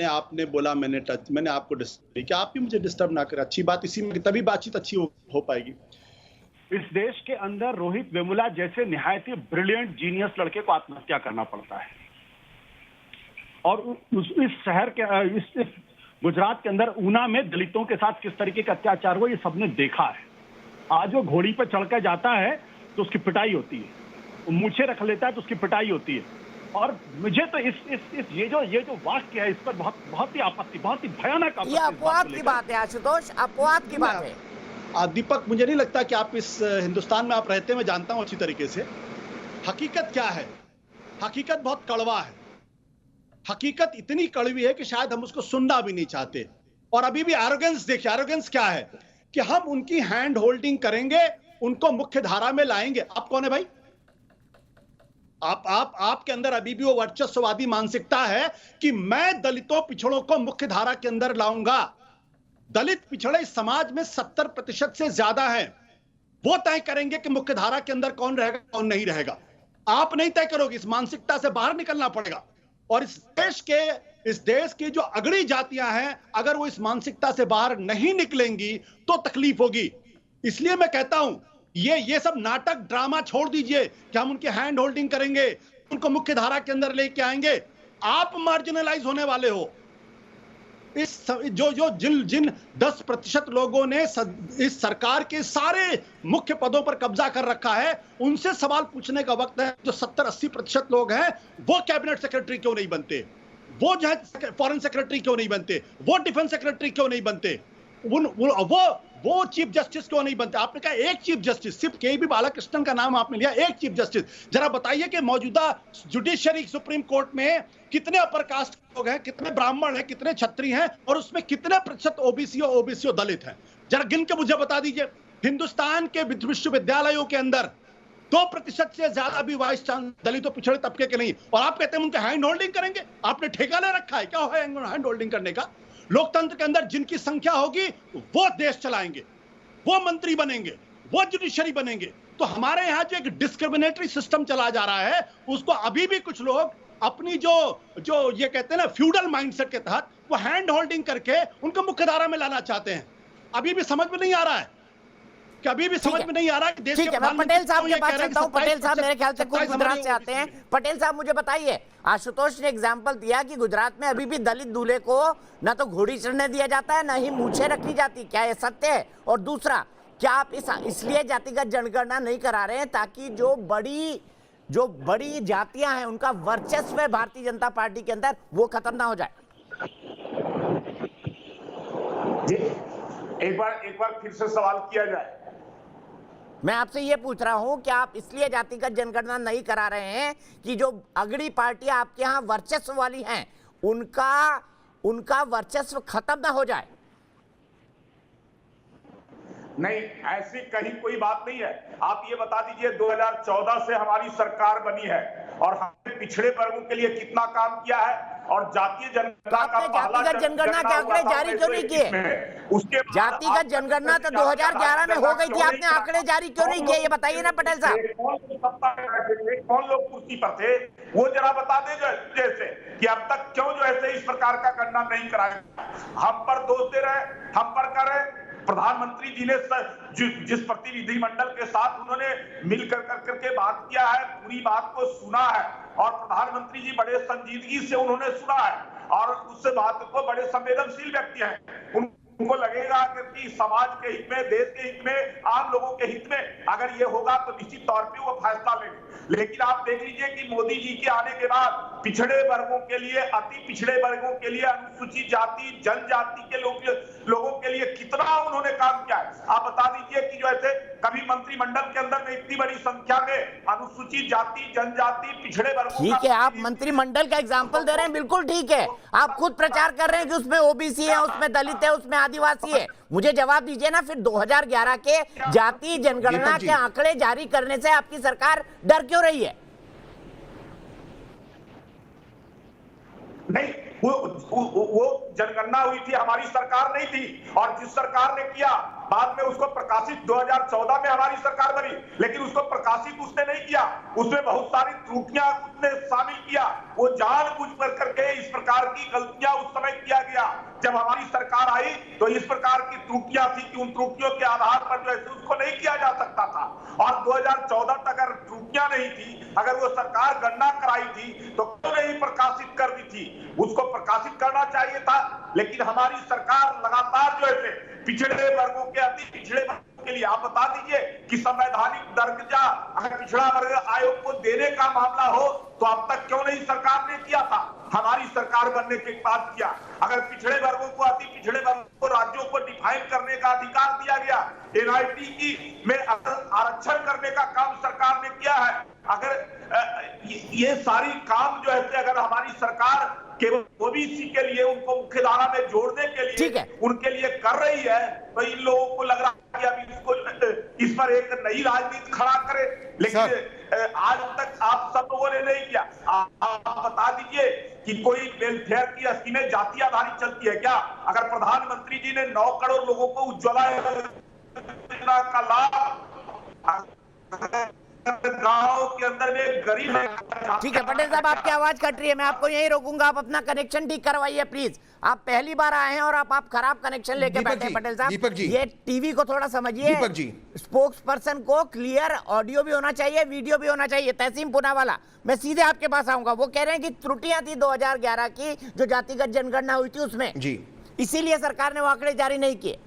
आपने बोला, मैंने आपको डिस्टर्ब किया, आप भी मुझे डिस्टर्ब ना करें। अच्छी बात इसी में, तभी बातचीत अच्छी हो पाएगी। इस देश के अंदर रोहित वेमुला जैसे निहायत ही ब्रिलियंट जीनियस लड़के को आत्महत्या करना पड़ता है, और इस शहर के इस गुजरात के अंदर ऊना में दलितों के साथ किस तरीके का अत्याचार हुआ ये सबने देखा है। आज वो घोड़ी पर चढ़कर जाता है तो उसकी पिटाई होती है, वो मूछें रख लेता है तो उसकी पिटाई होती है। और मुझे तो ये जो वाक्य है, इस पर बहुत ही आपत्ति, बहुत ही भयानक आपत्ति। ये अपवाद की बात है आशुतोष, अपवाद की बात है। दीपक, मुझे नहीं लगता कि आप इस हिंदुस्तान में आप रहते, मैं जानता हूं अच्छी तरीके से। हकीकत क्या है? हकीकत बहुत कड़वा है। हकीकत इतनी कड़वी है कि शायद हम उसको सुनना भी नहीं चाहते। और अभी भी एरोगेंस देखिए, एरोगेंस क्या है कि हम उनकी हैंड होल्डिंग करेंगे, उनको मुख्य धारा में लाएंगे। आप कौन है भाई? आपके अंदर अभी भी वो वर्चस्ववादी मानसिकता है कि मैं दलितों पिछड़ों को मुख्य धारा के अंदर लाऊंगा। दलित पिछड़े समाज में 70% से ज्यादा हैं, वो तय करेंगे कि मुख्य धारा के अंदर कौन रहेगा कौन नहीं रहेगा। आप नहीं तय करोगे, इस मानसिकता से बाहर निकलना पड़ेगा। और इस देश की जो अगड़ी जातियां हैं, अगर वो इस मानसिकता से बाहर नहीं निकलेंगी तो तकलीफ होगी। इसलिए मैं कहता हूं, ये सब नाटक ड्रामा छोड़ दीजिए कि हम उनके हैंड होल्डिंग करेंगे, उनको मुख्य धारा के अंदर लेके आएंगे। आप मार्जिनलाइज होने वाले हो। जिन 10% लोगों ने इस सरकार के सारे मुख्य पदों पर कब्जा कर रखा है, उनसे सवाल पूछने का वक्त है। जो 70-80% लोग हैं, वो कैबिनेट सेक्रेटरी क्यों नहीं बनते? वो जो है फॉरेन सेक्रेटरी क्यों नहीं बनते? वो डिफेंस सेक्रेटरी क्यों नहीं बनते? वो चीफ जस्टिस क्यों नहीं बनते? आपने कहा एक चीफ जस्टिस, सिर्फ के.बी. बालाकृष्णन का नाम आपने लिया, एक चीफ जस्टिस। जरा बताइए कि मौजूदा जुडिशरी सुप्रीम कोर्ट में कितने अपर कास्ट लोग हैं, कितने ब्राह्मण हैं, कितने क्षत्रिय हैं, और उसमें कितने प्रतिशत ओबीसी दलित हैं? जरा गिन के मुझे बता दीजिए। हिंदुस्तान के विश्वविद्यालयों के अंदर 2% से ज्यादा भी वाइस चांसलर दलितों पिछड़े तबके के नहीं, और आप कहते हैं उनके हैंड होल्डिंग करेंगे। आपने ठेका ले रखा है क्या हैंड होल्डिंग करने का? लोकतंत्र के अंदर जिनकी संख्या होगी वो देश चलाएंगे, वो मंत्री बनेंगे, वो जुडिशरी बनेंगे। तो हमारे यहाँ जो एक डिस्क्रिमिनेटरी सिस्टम चला जा रहा है, उसको अभी भी कुछ लोग अपनी जो ये कहते हैं ना फ्यूडल माइंडसेट के तहत वो हैंड होल्डिंग करके उनको मुख्यधारा में लाना चाहते हैं। अभी भी समझ में नहीं आ रहा है कि अभी भी समझ में नहीं आ रहा है कि देश के मैं पटेल साहब के पास चलता हूं। पटेल साहब मेरे ख्याल से खुद गुजरात से आते हैं। पटेल साहब मुझे बताइए, आशुतोष ने एग्जाम्पल दिया कि गुजरात में अभी भी दलित दूल्हे को न तो घोड़ी चढ़ने दिया जाता है, न ही मूछें रखी जाती। क्या ये सत्य है? और दूसरा, क्या आप इसलिए जातिगत जनगणना नहीं करा रहे हैं ताकि जो बड़ी जातियां हैं उनका वर्चस्व है भारतीय जनता पार्टी के अंदर, वो खत्म ना हो जाए? एक बार फिर से सवाल किया जाए। मैं आपसे ये पूछ रहा हूं कि आप इसलिए जातिगत जनगणना नहीं करा रहे हैं कि जो अगड़ी पार्टियां आपके यहाँ वर्चस्व वाली हैं उनका वर्चस्व खत्म ना हो जाए? नहीं, ऐसी कहीं कोई बात नहीं है। आप ये बता दीजिए 2014 से हमारी सरकार बनी है और हमने पिछड़े वर्गों के लिए कितना काम किया है, और जातीय जनगणना का जातिगत जनगणना के आंकड़े जारी क्यों नहीं किए? उसके जातिगत जनगणना तो 2011 में हो गई थी, आपने आंकड़े जारी क्यों नहीं किए? ये बताइए ना पटेल साहब। कौन लोग कुर्सी पर थे वो जरा बता दे जैसे कि अब तक क्यों जो ऐसे इस प्रकार का गणना नहीं कराया। हम पर दोष दे रहे, हम पर कर रहे। प्रधानमंत्री जी ने जिस प्रतिनिधिमंडल के साथ उन्होंने मिलकर करके बात किया है, पूरी बात को सुना है, और प्रधानमंत्री जी बड़े संजीदगी से उन्होंने सुना है और उस बात को बड़े संवेदनशील व्यक्ति हैं। उनको लगेगा कि समाज के हित में, देश के हित में, आम लोगों के हित में अगर ये होगा तो निश्चित तौर पे वो फैसला लेंगे। लेकिन आप देख लीजिए कि मोदी जी के आने के बाद पिछड़े वर्गों के लिए, अति पिछड़े वर्गों के लिए, अनुसूचित जाति जनजाति के लोगों के लिए कितना उन्होंने काम किया है। आप बता दीजिए कि जो ऐसे कभी मंत्रिमंडल के अंदर में इतनी बड़ी संख्या में अनुसूचित जाति जनजाति पिछड़े वर्गों। ठीक है, आप मंत्रिमंडल का एग्जाम्पल दे रहे हैं, बिल्कुल ठीक है। आप खुद प्रचार कर रहे हैं कि उसमें ओबीसी है, उसमें दलित है, उसमें आदिवासी है। मुझे जवाब दीजिए ना, फिर 2011 के जाति जनगणना के आंकड़े जारी करने से आपकी सरकार डर क्यों रही है? नहीं, वो जनगणना हुई थी, हमारी सरकार नहीं थी, और जिस सरकार ने किया बाद में उसको प्रकाशित 2014 में हमारी सरकार बनी, लेकिन उसको प्रकाशित उसने नहीं किया। उसमें बहुत सारी त्रुटियां उसने शामिल किया। वो जानबूझ कर करके इस प्रकार की गलतियां उस समय किया गया। जब हमारी सरकार आई तो इस प्रकार की त्रुटियां थी कि उन त्रुटियों के आधार पर जो है उसको नहीं किया जा सकता था। और 2014 तक अगर त्रुटियां नहीं थी, अगर वो सरकार गणना कराई थी तो क्यों नहीं प्रकाशित कर दी थी? उसको प्रकाशित करना चाहिए था। लेकिन हमारी सरकार लगातार जो है पिछड़े वर्गों के, अति पिछड़े वर्गों के लिए, आप बता दीजिए कि संवैधानिक दर्जा अगर पिछड़ा वर्ग आयोग को देने का मामला हो तो अब तक क्यों नहीं सरकार ने किया था? हमारी सरकार बनने के बाद किया। अगर पिछड़े वर्गों को, अति पिछड़े वर्गों को राज्यों को डिफाइन करने का अधिकार दिया गया, एनआईटी की में आरक्षण करने का काम सरकार ने किया है। अगर ये सारी काम जो है अगर हमारी सरकार केवल ओबीसी के लिए, उनको मुख्यधारा में जोड़ने के लिए, उनके लिए कर रही है, तो इन लोगों को लग रहा है कि अभी इसको इस पर एक नई राजनीति खड़ा करे। लेकिन आज तक आप सब लोगों ने नहीं किया। आप बता दीजिए कि कोई वेलफेयर की स्कीमें जाति आधारित चलती है क्या? अगर प्रधानमंत्री जी ने 9 करोड़ लोगों को उज्ज्वला योजना का लाभ गांव के अंदर में गरीब है। ठीक है पटेल साहब, आपकी आवाज कट रही है, मैं आपको यही रोकूंगा। आप अपना कनेक्शन ठीक करवाइए प्लीज। आप पहली बार आए हैं और आप खराब कनेक्शन लेके बैठे हैं पटेल साहब। ये टीवी को थोड़ा समझिए। स्पोक्स पर्सन को क्लियर ऑडियो भी होना चाहिए, वीडियो भी होना चाहिए। तहसीम पूनावाला, मैं सीधे आपके पास आऊंगा। वो कह रहे हैं कि त्रुटियां थी 2011 की जो जातिगत जनगणना हुई थी उसमें, इसीलिए सरकार ने वो आंकड़े जारी नहीं किए।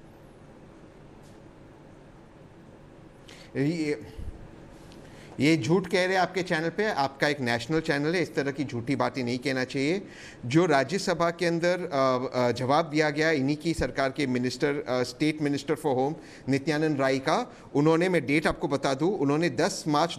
ये झूठ कह रहे हैं आपके चैनल पे। आपका एक नेशनल चैनल है, इस तरह की झूठी बातें नहीं कहना चाहिए। जो राज्यसभा के अंदर जवाब दिया गया इन्हीं की सरकार के minister, state minister for home Nityanand Rai का, उन्होंने, मैं डेट आपको बता दूं, उन्होंने 10 मार्च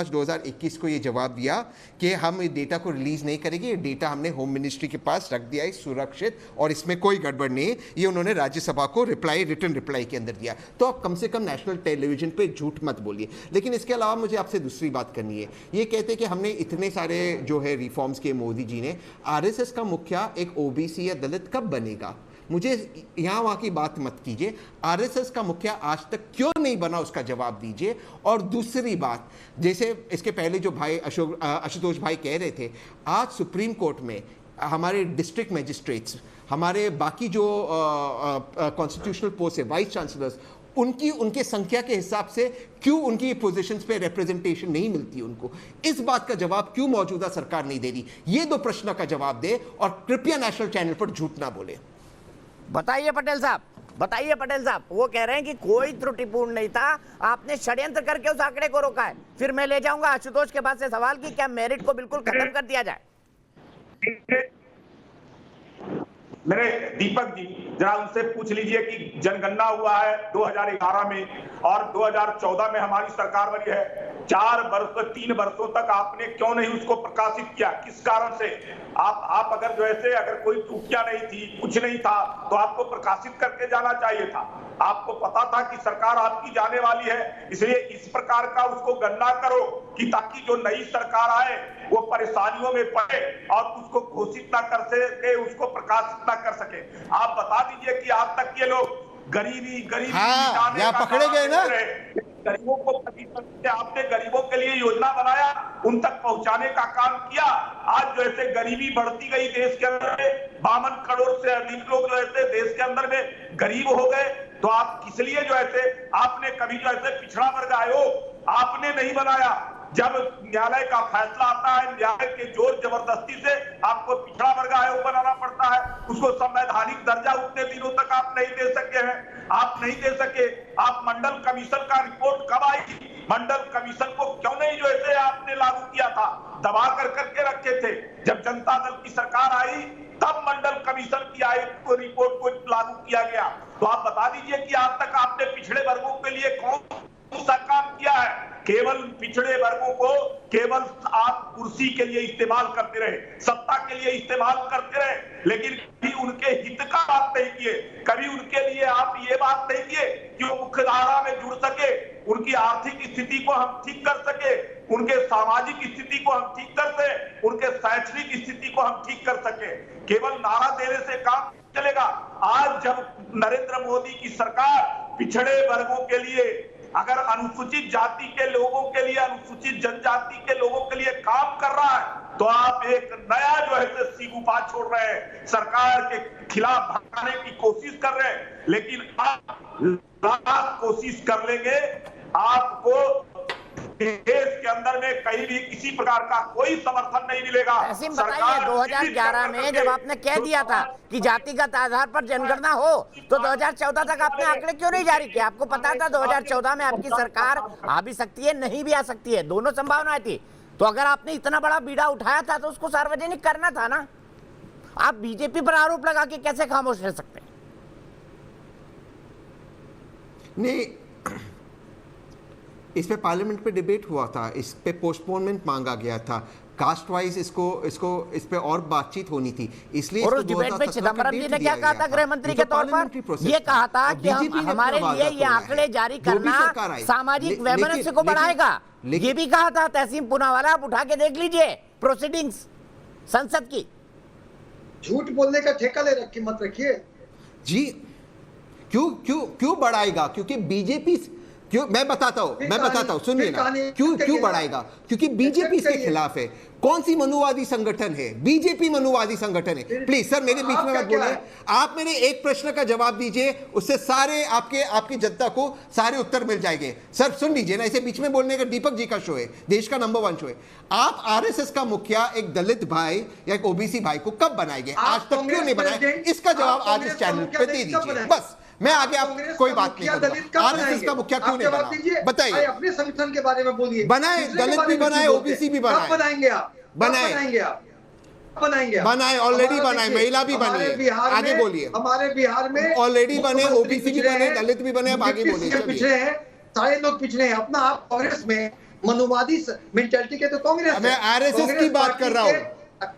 2021 को ये जवाब दिया कि हम इस डेटा को रिलीज़ नहीं करेंगे। ये डेटा हमने होम मिनिस्ट्री के पास रख दिया है सुरक्षित, और इसमें कोई गड़बड़ नहीं है। ये उन्होंने राज्यसभा को रिप्लाई, रिटर्न रिप्लाई के अंदर दिया। तो आप कम से कम नेशनल टेलीविजन टेलीविजन पे झूठ मत बोलिए। लेकिन इसके अलावा मुझे आपसे दूसरी बात करनी है। ये कहते हैं कि हमने इतने सारे जो है रिफॉर्म्स किए मोदी जी ने, आरएसएस का मुखिया एक ओबीसी या दलित कब बनेगा? मुझे यहाँ वहाँ की बात मत कीजिए। आरएसएस का मुखिया आज तक क्यों नहीं बना, उसका जवाब दीजिए। और दूसरी बात, जैसे इसके पहले जो भाई आशुतोष भाई कह रहे थे, आज सुप्रीम कोर्ट में हमारे डिस्ट्रिक्ट मजिस्ट्रेट्स, हमारे बाकी जो कॉन्स्टिट्यूशनल पोस्ट है, वाइस चांसलर्स, उनके संख्या के हिसाब से क्यों उनकी पोजीशंस पे रिप्रेजेंटेशन नहीं मिलती उनको? इस बात का जवाब क्यों मौजूदा सरकार नहीं दे रही? ये दो प्रश्नों का जवाब दे और कृपया नेशनल चैनल पर झूठ ना बोले। बताइए पटेल साहब, बताइए पटेल साहब। वो कह रहे हैं कि कोई त्रुटिपूर्ण नहीं था, आपने षड्यंत्र करके उस आंकड़े को रोका है। फिर मैं ले जाऊंगा आशुतोष के पास से सवाल कि क्या मेरिट को बिल्कुल खत्म कर दिया जाए? मेरे दीपक जी, जरा उनसे पूछ लीजिए कि जनगणना हुआ है 2011 में और 2014 में हमारी सरकार बनी है। 3 वर्षों तक आपने क्यों नहीं उसको प्रकाशित किया? किस कारण से? आप अगर जो ऐसे अगर कोई त्रुटियां नहीं थी, कुछ नहीं था, तो आपको प्रकाशित करके जाना चाहिए था। आपको पता था कि सरकार आपकी जाने वाली है, इसलिए इस प्रकार का उसको गणना करो कि ताकि जो नई सरकार आए वो परेशानियों में पड़े और उसको घोषित ना कर सके, उसको प्रकाशित ना कर सके। आप बता दीजिए कि आज तक ये लोग गरीबी यहाँ पकड़े गए ना, गरीबों को आपने गरीबों के लिए योजना बनाया, उन तक पहुंचाने का काम किया। आज जो ऐसे गरीबी बढ़ती गई देश के अंदर में, 52 करोड़ से अधिक लोग जो ऐसे देश के अंदर में गरीब हो गए। तो आप किस लिए जो ऐसे आपने कभी जो ऐसे पिछड़ा वर्ग आयोग आपने नहीं बनाया? जब न्यायालय का फैसला आता है, न्यायालय के जोर जबरदस्ती से आपको पिछड़ा वर्ग आयोग बनाना पड़ता है। उसको संवैधानिक दर्जा उतने दिनों तक आप नहीं दे सके हैं, आप नहीं दे सके। आप मंडल कमीशन का रिपोर्ट कब आई? मंडल कमीशन को क्यों नहीं जो ऐसे आपने लागू किया था? दबा करके रखे थे। जब जनता दल की सरकार आई तब मंडल कमीशन की रिपोर्ट को लागू किया गया। तो आप बता दीजिए कि आज तक आपने पिछड़े वर्गों के लिए कौन सा काम किया है? केवल पिछड़े वर्गों को केवल आप कुर्सी के लिए इस्तेमाल करते रहे, सत्ता के लिए इस्तेमाल करते रहे, लेकिन कभी उनके हित का बात नहीं किए। कभी उनके लिए आप ये बात नहीं किए कि वो मुख्यधारा में जुड़ सके, उनकी आर्थिक स्थिति को हम ठीक कर सके, उनके सामाजिक स्थिति को हम ठीक कर सके, उनके शैक्षणिक स्थिति को हम ठीक कर सके। केवल नारा देने से काम चलेगा। आज जब नरेंद्र मोदी की सरकार पिछड़े वर्गों के लिए, अगर अनुसूचित जाति के लोगों के लिए, अनुसूचित जनजाति के लोगों के लिए काम कर रहा है, तो आप एक नया जो है सीगुफा छोड़ रहे हैं, सरकार के खिलाफ भगाने की कोशिश कर रहे हैं। लेकिन आप कोशिश कर लेंगे, आपको देश के अंदर में कहीं भी किसी प्रकार का कोई समर्थन नहीं मिलेगा। ऐसे बताइए, 2011 में जब आपने कह दिया था कि जातिगत आधार पर जनगणना हो, तो 2014 तक आपने आंकड़े क्यों नहीं जारी किए? आपको पता था 2014 में आपकी सरकार आ भी सकती है, नहीं भी आ सकती है, दोनों संभावनाएं थी। तो अगर आपने इतना बड़ा बीड़ा उठाया था तो उसको सार्वजनिक करना था ना। आप बीजेपी पर आरोप लगा के कैसे खामोश रह सकते हैं? नहीं, इस पे पार्लियामेंट पे डिबेट हुआ था, इस पे पोस्टपोनमेंट मांगा गया था, कास्ट वाइज इस पे और बातचीत होनी थी, इसलिए और उस डिबेट में चिदम्बरम जी ने क्या कहा था गृह मंत्री के तौर पर? ये कहा था कि हमारे लिए ये आंकड़े जारी करना सामाजिक वैमनस्य को बढ़ाएगा। ये भी कहा था तहसीन पूनावाला, आप उठा के देख लीजिए प्रोसीडिंग्स संसद की। झूठ बोलने का ठेका ले रखी मत रखिए जी। क्यों बढ़ाएगा? क्योंकि बीजेपी, क्यों, मैं बताता हूं, सुनिए ना, क्यों बढ़ाएगा? क्योंकि बीजेपी इसके खिलाफ है। कौन सी मनुवादी संगठन है? बीजेपी मनुवादी संगठन है। प्लीज सर, मेरे बीच में मत बोलिए। आप मेरे एक प्रश्न का जवाब दीजिए, उससे सारे आपकी जनता को सारे उत्तर मिल जाएंगे। सर सुन लीजिए ना, इसे बीच में बोलने का दीपक जी का शो है, देश का नंबर 1 शो है। आप आरएसएस का मुखिया एक दलित भाई या एक ओबीसी भाई को कब बनाएंगे? आज तक क्यों नहीं बनाए? इसका जवाब आज इस चैनल पे दे दीजिए। बस मैं आगे आप कोई बात नहीं करूंगा। आरएसएस का मुखिया क्यों नहीं बना? बताइए। अपने संगठन के बारे में बोलिए। बनाए, दलित भी बनाए, ओबीसी भी बनाए। बनाएंगे आप? बनाए, ऑलरेडी बनाए, महिला भी बनी। आगे बोलिए। हमारे बिहार में ऑलरेडी बने, ओबीसी भी बने, दलित भी बने। अब आगे बोलिए। पिछड़े हैं, सारे लोग पिछड़े हैं। अपना आप कांग्रेस में मनुवादी मेंटालिटी के, तो कांग्रेस, मैं आरएसएस की बात कर रहा हूँ।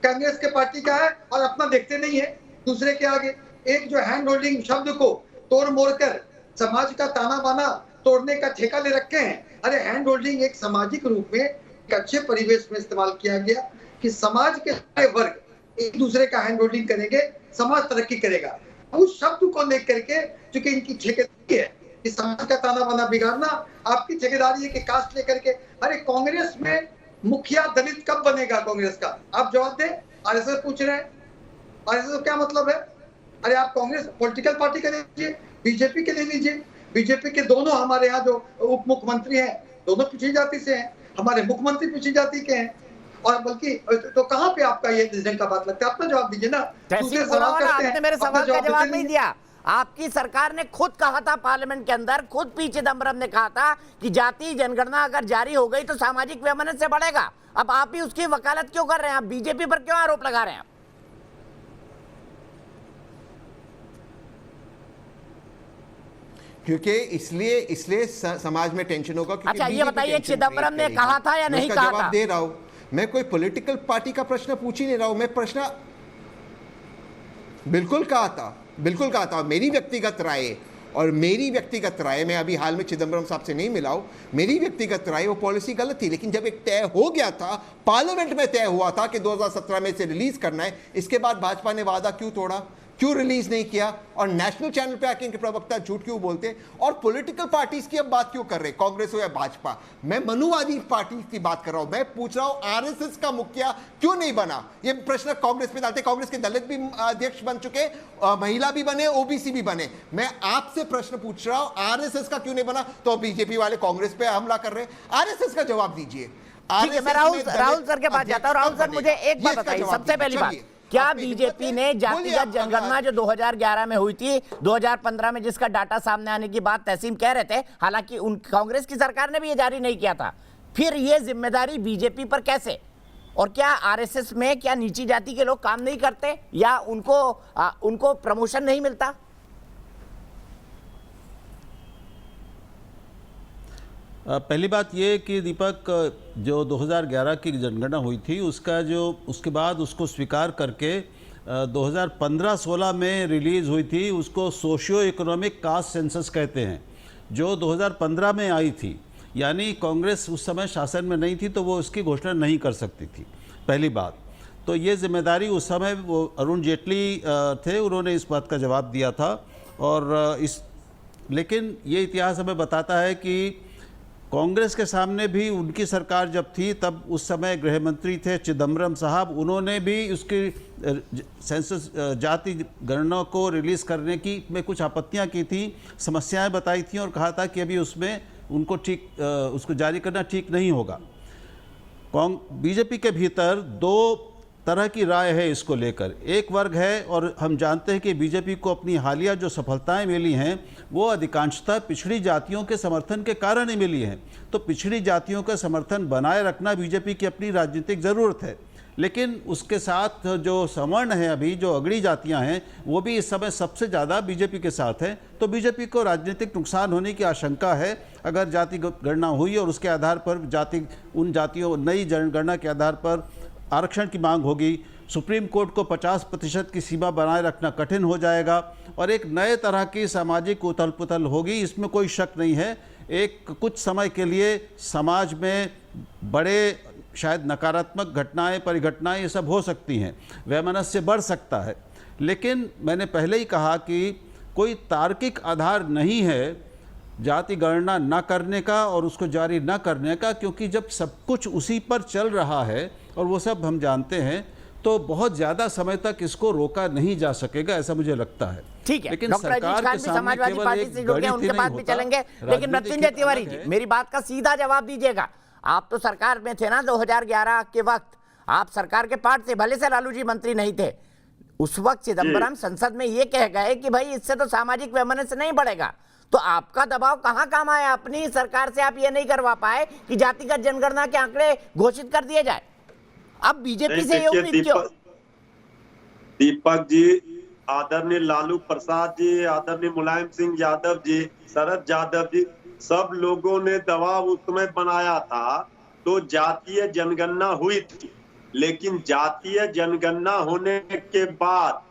कांग्रेस के पार्टी का है और अपना देखते नहीं है दूसरे के आगे। एक जो हैंड होल्डिंग शब्द को तोड़ मोड़ कर समाज का ताना बाना तोड़ने का ठेका ले रखे हैं। अरे हैंड होल्डिंग एक सामाजिक रूप में एक अच्छे परिवेश में इस्तेमाल किया गया कि समाज के सारे वर्ग एक दूसरे का हैंड होल्डिंग करेंगे, समाज तरक्की करेगा। उस शब्द को लेकर के चूंकि इनकी ठेकेदारी है कि समाज का ताना बाना बिगाड़ना, आपकी ठेकेदारी है कि कास्ट लेकर के। अरे कांग्रेस में मुखिया दलित कब बनेगा कांग्रेस का? आप जवाब दें। आरएसएस पूछ रहे हैं, आरएसएस का क्या मतलब है? अरे आप कांग्रेस पॉलिटिकल पार्टी के लीजिए, बीजेपी के ले लीजिए। बीजेपी के दोनों हमारे यहाँ जो उप मुख्यमंत्री हैं दोनों पिछड़ी जाति से हैं, हमारे मुख्यमंत्री पिछड़ी जाति के हैं। और बल्कि तो कहाँ पे आपका ये डिसीजन का बात लगता है? अपना जवाब दीजिए ना। दूसरे सवाल करते हैं, आपने मेरे अपना सवाल का जवाब नहीं दीजिए। दिया। आपकी सरकार ने खुद कहा था पार्लियामेंट के अंदर, खुद पी चिदम्बरम ने कहा था कि जातीय जनगणना अगर जारी हो गई तो सामाजिक वैमनस्य से बढ़ेगा। अब आप ही उसकी वकालत क्यों कर रहे हैं? आप बीजेपी पर क्यों आरोप लगा रहे हैं? क्योंकि इसलिए समाज में टेंशन होगा। अच्छा ये बताइए, चिदम्बरम ने कहा था या नहीं कहा था? जवाब दे रहा हूं मैं, कोई पॉलिटिकल पार्टी का प्रश्न पूछ ही नहीं रहा हूं मैं। प्रश्न बिल्कुल कहा था मेरी व्यक्तिगत राय, और मेरी व्यक्तिगत राय मैं अभी हाल में चिदम्बरम साहब से नहीं मिला हूं। मेरी व्यक्तिगत राय वो पॉलिसी गलत थी, लेकिन जब एक तय हो गया था, पार्लियामेंट में तय हुआ था कि 2017 में इसे रिलीज करना है, इसके बाद भाजपा ने वादा क्यों तोड़ा, क्यों रिलीज नहीं किया? और नेशनल चैनल पे आके इनके प्रवक्ता झूठ क्यों बोलते? और पॉलिटिकल पार्टीज की अब बात क्यों कर रहे, कांग्रेस हो या भाजपा? मैं मनुवादी पार्टी की बात कर रहा हूं। मैं पूछ रहा हूं आरएसएस का मुखिया क्यों नहीं बना? ये प्रश्न कांग्रेस पे डालते। कांग्रेस के दलित भी अध्यक्ष बन चुके, महिला भी बने, ओबीसी भी बने। मैं आपसे प्रश्न पूछ रहा हूं आरएसएस का क्यों नहीं बना? तो बीजेपी वाले कांग्रेस पे हमला कर रहे हैं। आरएसएस का जवाब दीजिए। ठीक है, मैं राहुल सर के पास जाता हूं। राहुल सर, मुझे एक बात बताइए, सबसे पहली बात, क्या बीजेपी ने जातिगत जनगणना जो 2011 में हुई थी, 2015 में जिसका डाटा सामने आने की बात तहसीम कह रहे थे, हालांकि उन कांग्रेस की सरकार ने भी ये जारी नहीं किया था, फिर ये जिम्मेदारी बीजेपी पर कैसे? और क्या आरएसएस में क्या नीची जाति के लोग काम नहीं करते या उनको प्रमोशन नहीं मिलता? पहली बात ये कि दीपक, जो 2011 की जनगणना हुई थी उसके बाद उसको स्वीकार करके 2015-16 में रिलीज़ हुई थी, उसको सोशियो इकोनॉमिक कास्ट सेंसस कहते हैं, जो 2015 में आई थी। यानी कांग्रेस उस समय शासन में नहीं थी तो वो उसकी घोषणा नहीं कर सकती थी, पहली बात। तो ये जिम्मेदारी उस समय वो अरुण जेटली थे, उन्होंने इस बात का जवाब दिया था। और लेकिन ये इतिहास हमें बताता है कि कांग्रेस के सामने भी उनकी सरकार जब थी तब उस समय गृह मंत्री थे चिदम्बरम साहब, उन्होंने भी उसकी सेंसस जाति गणना को रिलीज़ करने की में कुछ आपत्तियां की थी, समस्याएं बताई थी और कहा था कि अभी उसमें उसको जारी करना ठीक नहीं होगा। बीजेपी के भीतर दो तरह की राय है इसको लेकर। एक वर्ग है, और हम जानते हैं कि बीजेपी को अपनी हालिया जो सफलताएं मिली हैं वो अधिकांशतः पिछड़ी जातियों के समर्थन के कारण ही मिली हैं। तो पिछड़ी जातियों का समर्थन बनाए रखना बीजेपी की अपनी राजनीतिक ज़रूरत है, लेकिन उसके साथ जो सवर्ण है, अभी जो अगड़ी जातियां हैं, वो भी इस समय सबसे ज़्यादा बीजेपी के साथ हैं। तो बीजेपी को राजनीतिक नुकसान होने की आशंका है अगर जाति गणना हुई और उसके आधार पर उन जातियों नई जनगणना के आधार पर आरक्षण की मांग होगी। सुप्रीम कोर्ट को 50% की सीमा बनाए रखना कठिन हो जाएगा और एक नए तरह की सामाजिक उथल पुथल होगी, इसमें कोई शक नहीं है। एक कुछ समय के लिए समाज में बड़े शायद नकारात्मक घटनाएं, परिघटनाएं ये सब हो सकती हैं, वैमनस्य बढ़ सकता है। लेकिन मैंने पहले ही कहा कि कोई तार्किक आधार नहीं है जाति गणना न करने का और उसको जारी न करने का, क्योंकि जब सब कुछ उसी पर चल रहा है और वो सब हम जानते हैं, तो बहुत ज़्यादा समय तक इसको रोका नहीं जा सकेगा, ऐसा मुझे लगता है। ठीक है, लेकिन डॉक्टर सरकार के सामने समाजवादी केवल पार्टी एक से जुड़ गए, उनके पास भी चलेंगे। लेकिन मृत्युंजय तिवारी जी, मेरी बात का सीधा जवाब दीजिएगा। आप तो सरकार में थे ना 2011 के वक्त, आप सरकार के पार्ट थे, भले से लालू जी मंत्री नहीं थे। उस वक्त चिदम्बरम संसद में ये कह गए कि भाई इससे तो सामाजिक वैमनस्य नहीं बढ़ेगा। तो आपका दबाव कहां काम आया? अपनी सरकार से आप ये नहीं करवा पाए कि जातिगत जनगणना के आंकड़े घोषित कर दिए जाए। अब बीजेपी से ये उम्मीद क्यों? दीपक जी, आदरणीय लालू प्रसाद जी, आदरणीय मुलायम सिंह यादव जी, शरद यादव जी, सब लोगों ने दबाव उस समय बनाया था तो जातीय जनगणना हुई थी। लेकिन जातीय जनगणना होने के बाद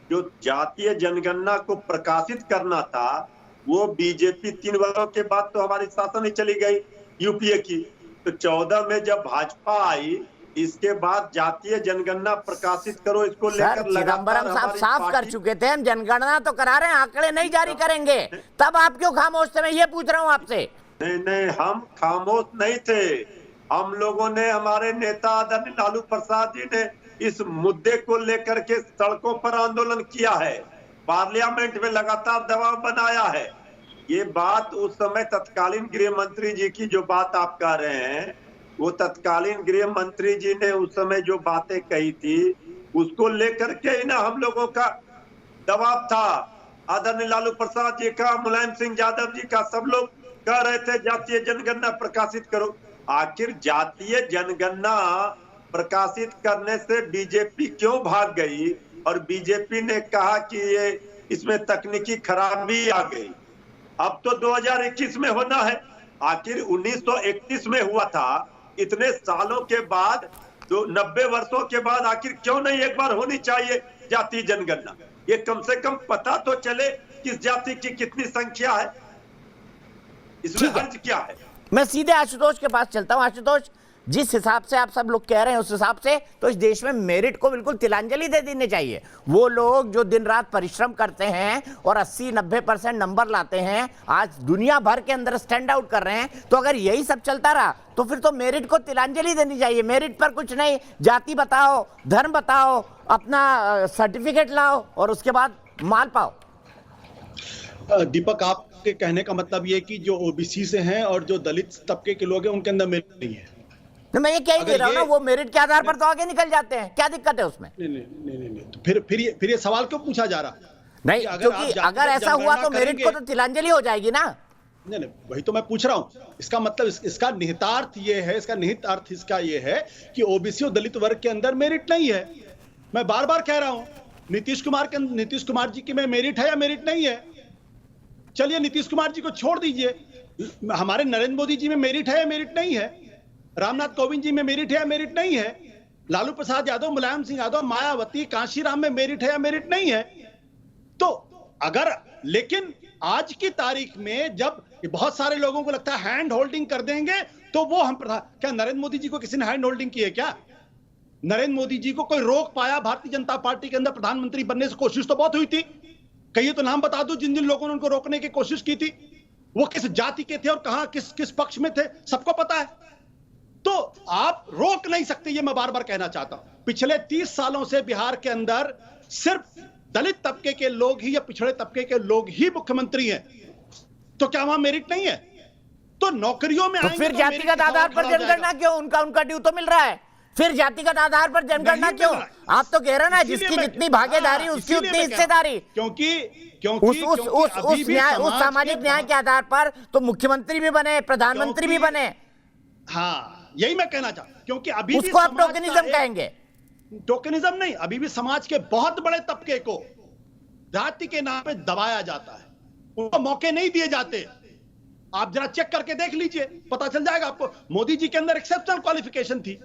जो जातीय जनगणना को प्रकाशित करना था वो बीजेपी 3 वर्षों के बाद तो हमारी शासन ही चली गई यूपीए की। तो 14 में जब भाजपा आई, इसके बाद जातीय जनगणना प्रकाशित करो, इसको लेकर चिदम्बरम साहब साफ कर चुके थे, हम जनगणना तो करा रहे हैं, आंकड़े नहीं जारी करेंगे, तब आप क्यों खामोश थे? मैं ये पूछ रहा हूँ आपसे। नहीं, हम खामोश नहीं थे। हम लोगों ने, हमारे नेता आदरणीय लालू प्रसाद जी ने इस मुद्दे को लेकर के सड़कों पर आंदोलन किया है, पार्लियामेंट में लगातार दबाव बनाया है। ये बात उस समय तत्कालीन गृह मंत्री जी की जो बात आप कह रहे हैं, वो तत्कालीन गृह मंत्री जी ने उस समय जो बातें कही थी, उसको लेकर के ही ना हम लोगों का दबाव था। आदरणीय लालू प्रसाद जी का, मुलायम सिंह यादव जी का, सब लोग कह रहे थे जातीय जनगणना प्रकाशित करो। आखिर जातीय जनगणना प्रकाशित करने से बीजेपी क्यों भाग गई? और बीजेपी ने कहा कि ये इसमें तकनीकी खराबी आ गई। अब तो 2021 में होना है, आखिर 1931 में हुआ था। इतने सालों के बाद, 90 वर्षों के बाद आखिर क्यों नहीं एक बार होनी चाहिए जातीय जनगणना? ये कम से कम पता तो चले किस जाति की कितनी संख्या है, इसमें अर्थ क्या है। मैं सीधे आशुतोष के पास चलता हूं। आशुतोष, जिस हिसाब से आप सब लोग कह रहे हैं उस हिसाब से तो इस देश में मेरिट को बिल्कुल तिलांजलि दे देनी चाहिए। वो लोग जो दिन रात परिश्रम करते हैं और 80-90% नंबर लाते हैं, आज दुनिया भर के अंदर स्टैंड आउट कर रहे हैं, तो अगर यही सब चलता रहा तो फिर तो मेरिट को तिलांजलि देनी चाहिए। मेरिट पर कुछ नहीं, जाति बताओ, धर्म बताओ, अपना सर्टिफिकेट लाओ और उसके बाद माल पाओ। दीपक, आपके कहने का मतलब ये कि जो ओबीसी से हैं और जो दलित तबके के लोग हैं उनके अंदर मेरिट नहीं है। मैं ये क्या ही कह रहा हूं ना, वो मेरिट के आधार पर तो आगे निकल जाते हैं, क्या दिक्कत है उसमें? नहीं, तो फिर ये सवाल क्यों पूछा जा रहा? नहीं, क्योंकि अगर ऐसा हुआ तो मेरिट को तो तिलांजलि हो जाएगी ना। नहीं, वही तो मैं पूछ रहा हूं। इसका मतलब, इसका निहितार्थ ये है, इसका निहित अर्थ इसका ये है कि ओबीसी और दलित वर्ग के अंदर मेरिट नहीं है। मैं बार बार कह रहा हूं, नीतीश कुमार जी की में मेरिट है या मेरिट नहीं है? चलिए नीतीश कुमार जी को छोड़ दीजिए, हमारे नरेंद्र मोदी जी में मेरिट है या मेरिट नहीं है? रामनाथ कोविंद जी में मेरिट है या मेरिट नहीं है? लालू प्रसाद यादव, मुलायम सिंह यादव, मायावती, कांशीराम में मेरिट है या मेरिट नहीं है? तो अगर, लेकिन आज की तारीख में जब बहुत सारे लोगों को लगता है हैंड होल्डिंग कर देंगे तो वो हम क्या नरेंद्र मोदी जी को किसी ने हैंड होल्डिंग की है क्या? नरेंद्र मोदी जी को कोई रोक पाया भारतीय जनता पार्टी के अंदर प्रधानमंत्री बनने से? कोशिश तो बहुत हुई थी। कहिए तो नाम बता दो जिन जिन लोगों ने उनको रोकने की कोशिश की थी, वो किस जाति के थे और कहां किस पक्ष में थे, सबको पता है। तो आप रोक नहीं सकते, ये मैं बार बार कहना चाहता हूं। पिछले 30 सालों से बिहार के अंदर सिर्फ दलित तबके के लोग ही या पिछड़े तबके के लोग ही मुख्यमंत्री हैं, तो क्या वहां मेरिट नहीं है? तो नौकरियों में तो फिर जातिगत आधार पर जनगणना क्यों? उनका ड्यू तो मिल रहा है, फिर जातिगत आधार पर जनगणना क्यों? आप तो कह रहे ना, जिसकी जितनी भागीदारी उसकी उतनी हिस्सेदारी। क्योंकि उस सामाजिक न्याय के आधार पर तो मुख्यमंत्री भी बने, प्रधानमंत्री भी बने। हाँ, यही मैं कहना चाहता हूं, क्योंकि अभी उसको आप टोकनिज्म कहेंगे। टोकनिज्म नहीं, अभी भी समाज के बहुत बड़े तबके को जाति के नाम पे दबाया जाता है, उनको मौके नहीं दिए जाते। आप जरा चेक करके देख लीजिए, पता चल जाएगा आपको। मोदी जी के अंदर एक्सेप्शनल क्वालिफिकेशन थी,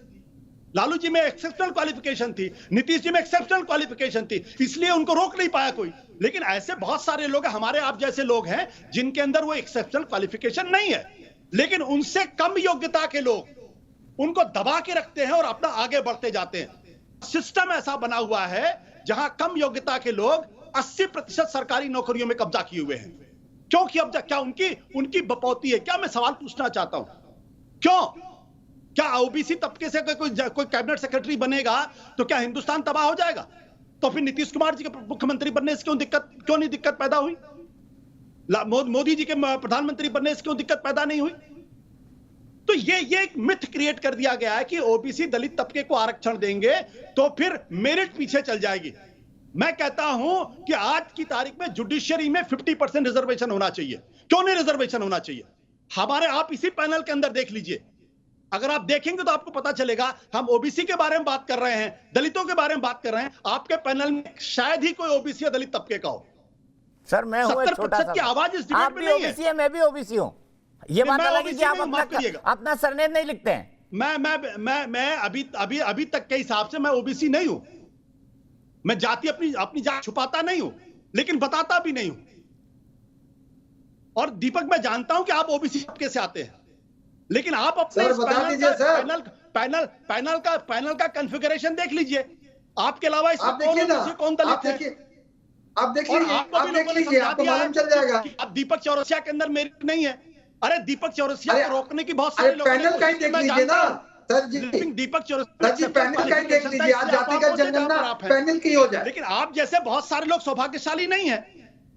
लालू जी में एक्सेप्शनल क्वालिफिकेशन थी, नीतीश जी में एक्सेप्शनल क्वालिफिकेशन थी, इसलिए उनको रोक नहीं पाया कोई। लेकिन ऐसे बहुत सारे लोग हैं, हमारे आप जैसे लोग हैं, जिनके अंदर वो एक्सेप्शनल क्वालिफिकेशन नहीं है, लेकिन उनसे कम योग्यता के लोग उनको दबा के रखते हैं और अपना आगे बढ़ते जाते हैं। सिस्टम ऐसा बना हुआ है जहां कम योग्यता के लोग 80% सरकारी नौकरियों में कब्जा किए हुए हैं। क्यों कब्जा? क्या उनकी बपौती है क्या? मैं सवाल पूछना चाहता हूं, क्यों? क्या ओबीसी तबके से कोई कैबिनेट सेक्रेटरी बनेगा तो क्या हिंदुस्तान तबाह हो जाएगा? तो फिर नीतीश कुमार जी के मुख्यमंत्री बनने से क्यों नहीं दिक्कत पैदा हुई? मोदी जी के प्रधानमंत्री बनने से क्यों दिक्कत पैदा नहीं हुई? तो ये एक मिथ क्रिएट कर दिया गया है कि ओबीसी दलित तबके को आरक्षण देंगे तो फिर मेरिट पीछे चल जाएगी। मैं कहता हूं कि आज की तारीख में जुडिशियरी में 50% रिजर्वेशन होना चाहिए। क्यों नहीं रिजर्वेशन होना चाहिए? हमारे, आप इसी पैनल के अंदर देख लीजिए, अगर आप देखेंगे तो आपको पता चलेगा। हम ओबीसी के बारे में बात कर रहे हैं, दलितों के बारे में बात कर रहे हैं, आपके पैनल में शायद ही कोई ओबीसी या दलित तबके का हो। सर, मैं हूं एक छोटा सा, की आवाज इस डिबेट में नहीं है। मैं भी ओबीसी हूं। ये बात अलग है कि आप अपना सरनेम नहीं लिखते हैं। मैं अभी तक के हिसाब से मैं ओबीसी नहीं हूं। मैं जाति अपनी जात छुपाता नहीं हूं, लेकिन बताता भी नहीं हूं। और दीपक, मैं जानता हूं कि आप ओबीसी कैसे आते हैं, लेकिन आप अपने सर, इस बता दीजिए सर। पैनल का कॉन्फ़िगरेशन देख लीजिए। आपके अलावा इसमें आप देखिए ना, कौन दलित है? आप देख और लीजिए, आपको आप भी देख लोगों ने लीजिए, समझा आपको दिया मालूम चल जाएगा। कि अब दीपक चौरसिया के अंदर मेरिट नहीं है। अरे दीपक चौरसिया अरे, को रोकने की बहुत अरे सारे लोगों ने पैनल का ही कोशिश देख की, मैं लीजिए ना जानता हूं। सर जी। लेकिन दीपक सर जी, चौरसिया पैनल का ही देख लीजिए, आज जातिगत जनगणना पैनल की हो जाए। लेकिन आप जैसे बहुत सारे लोग सौभाग्यशाली नहीं है।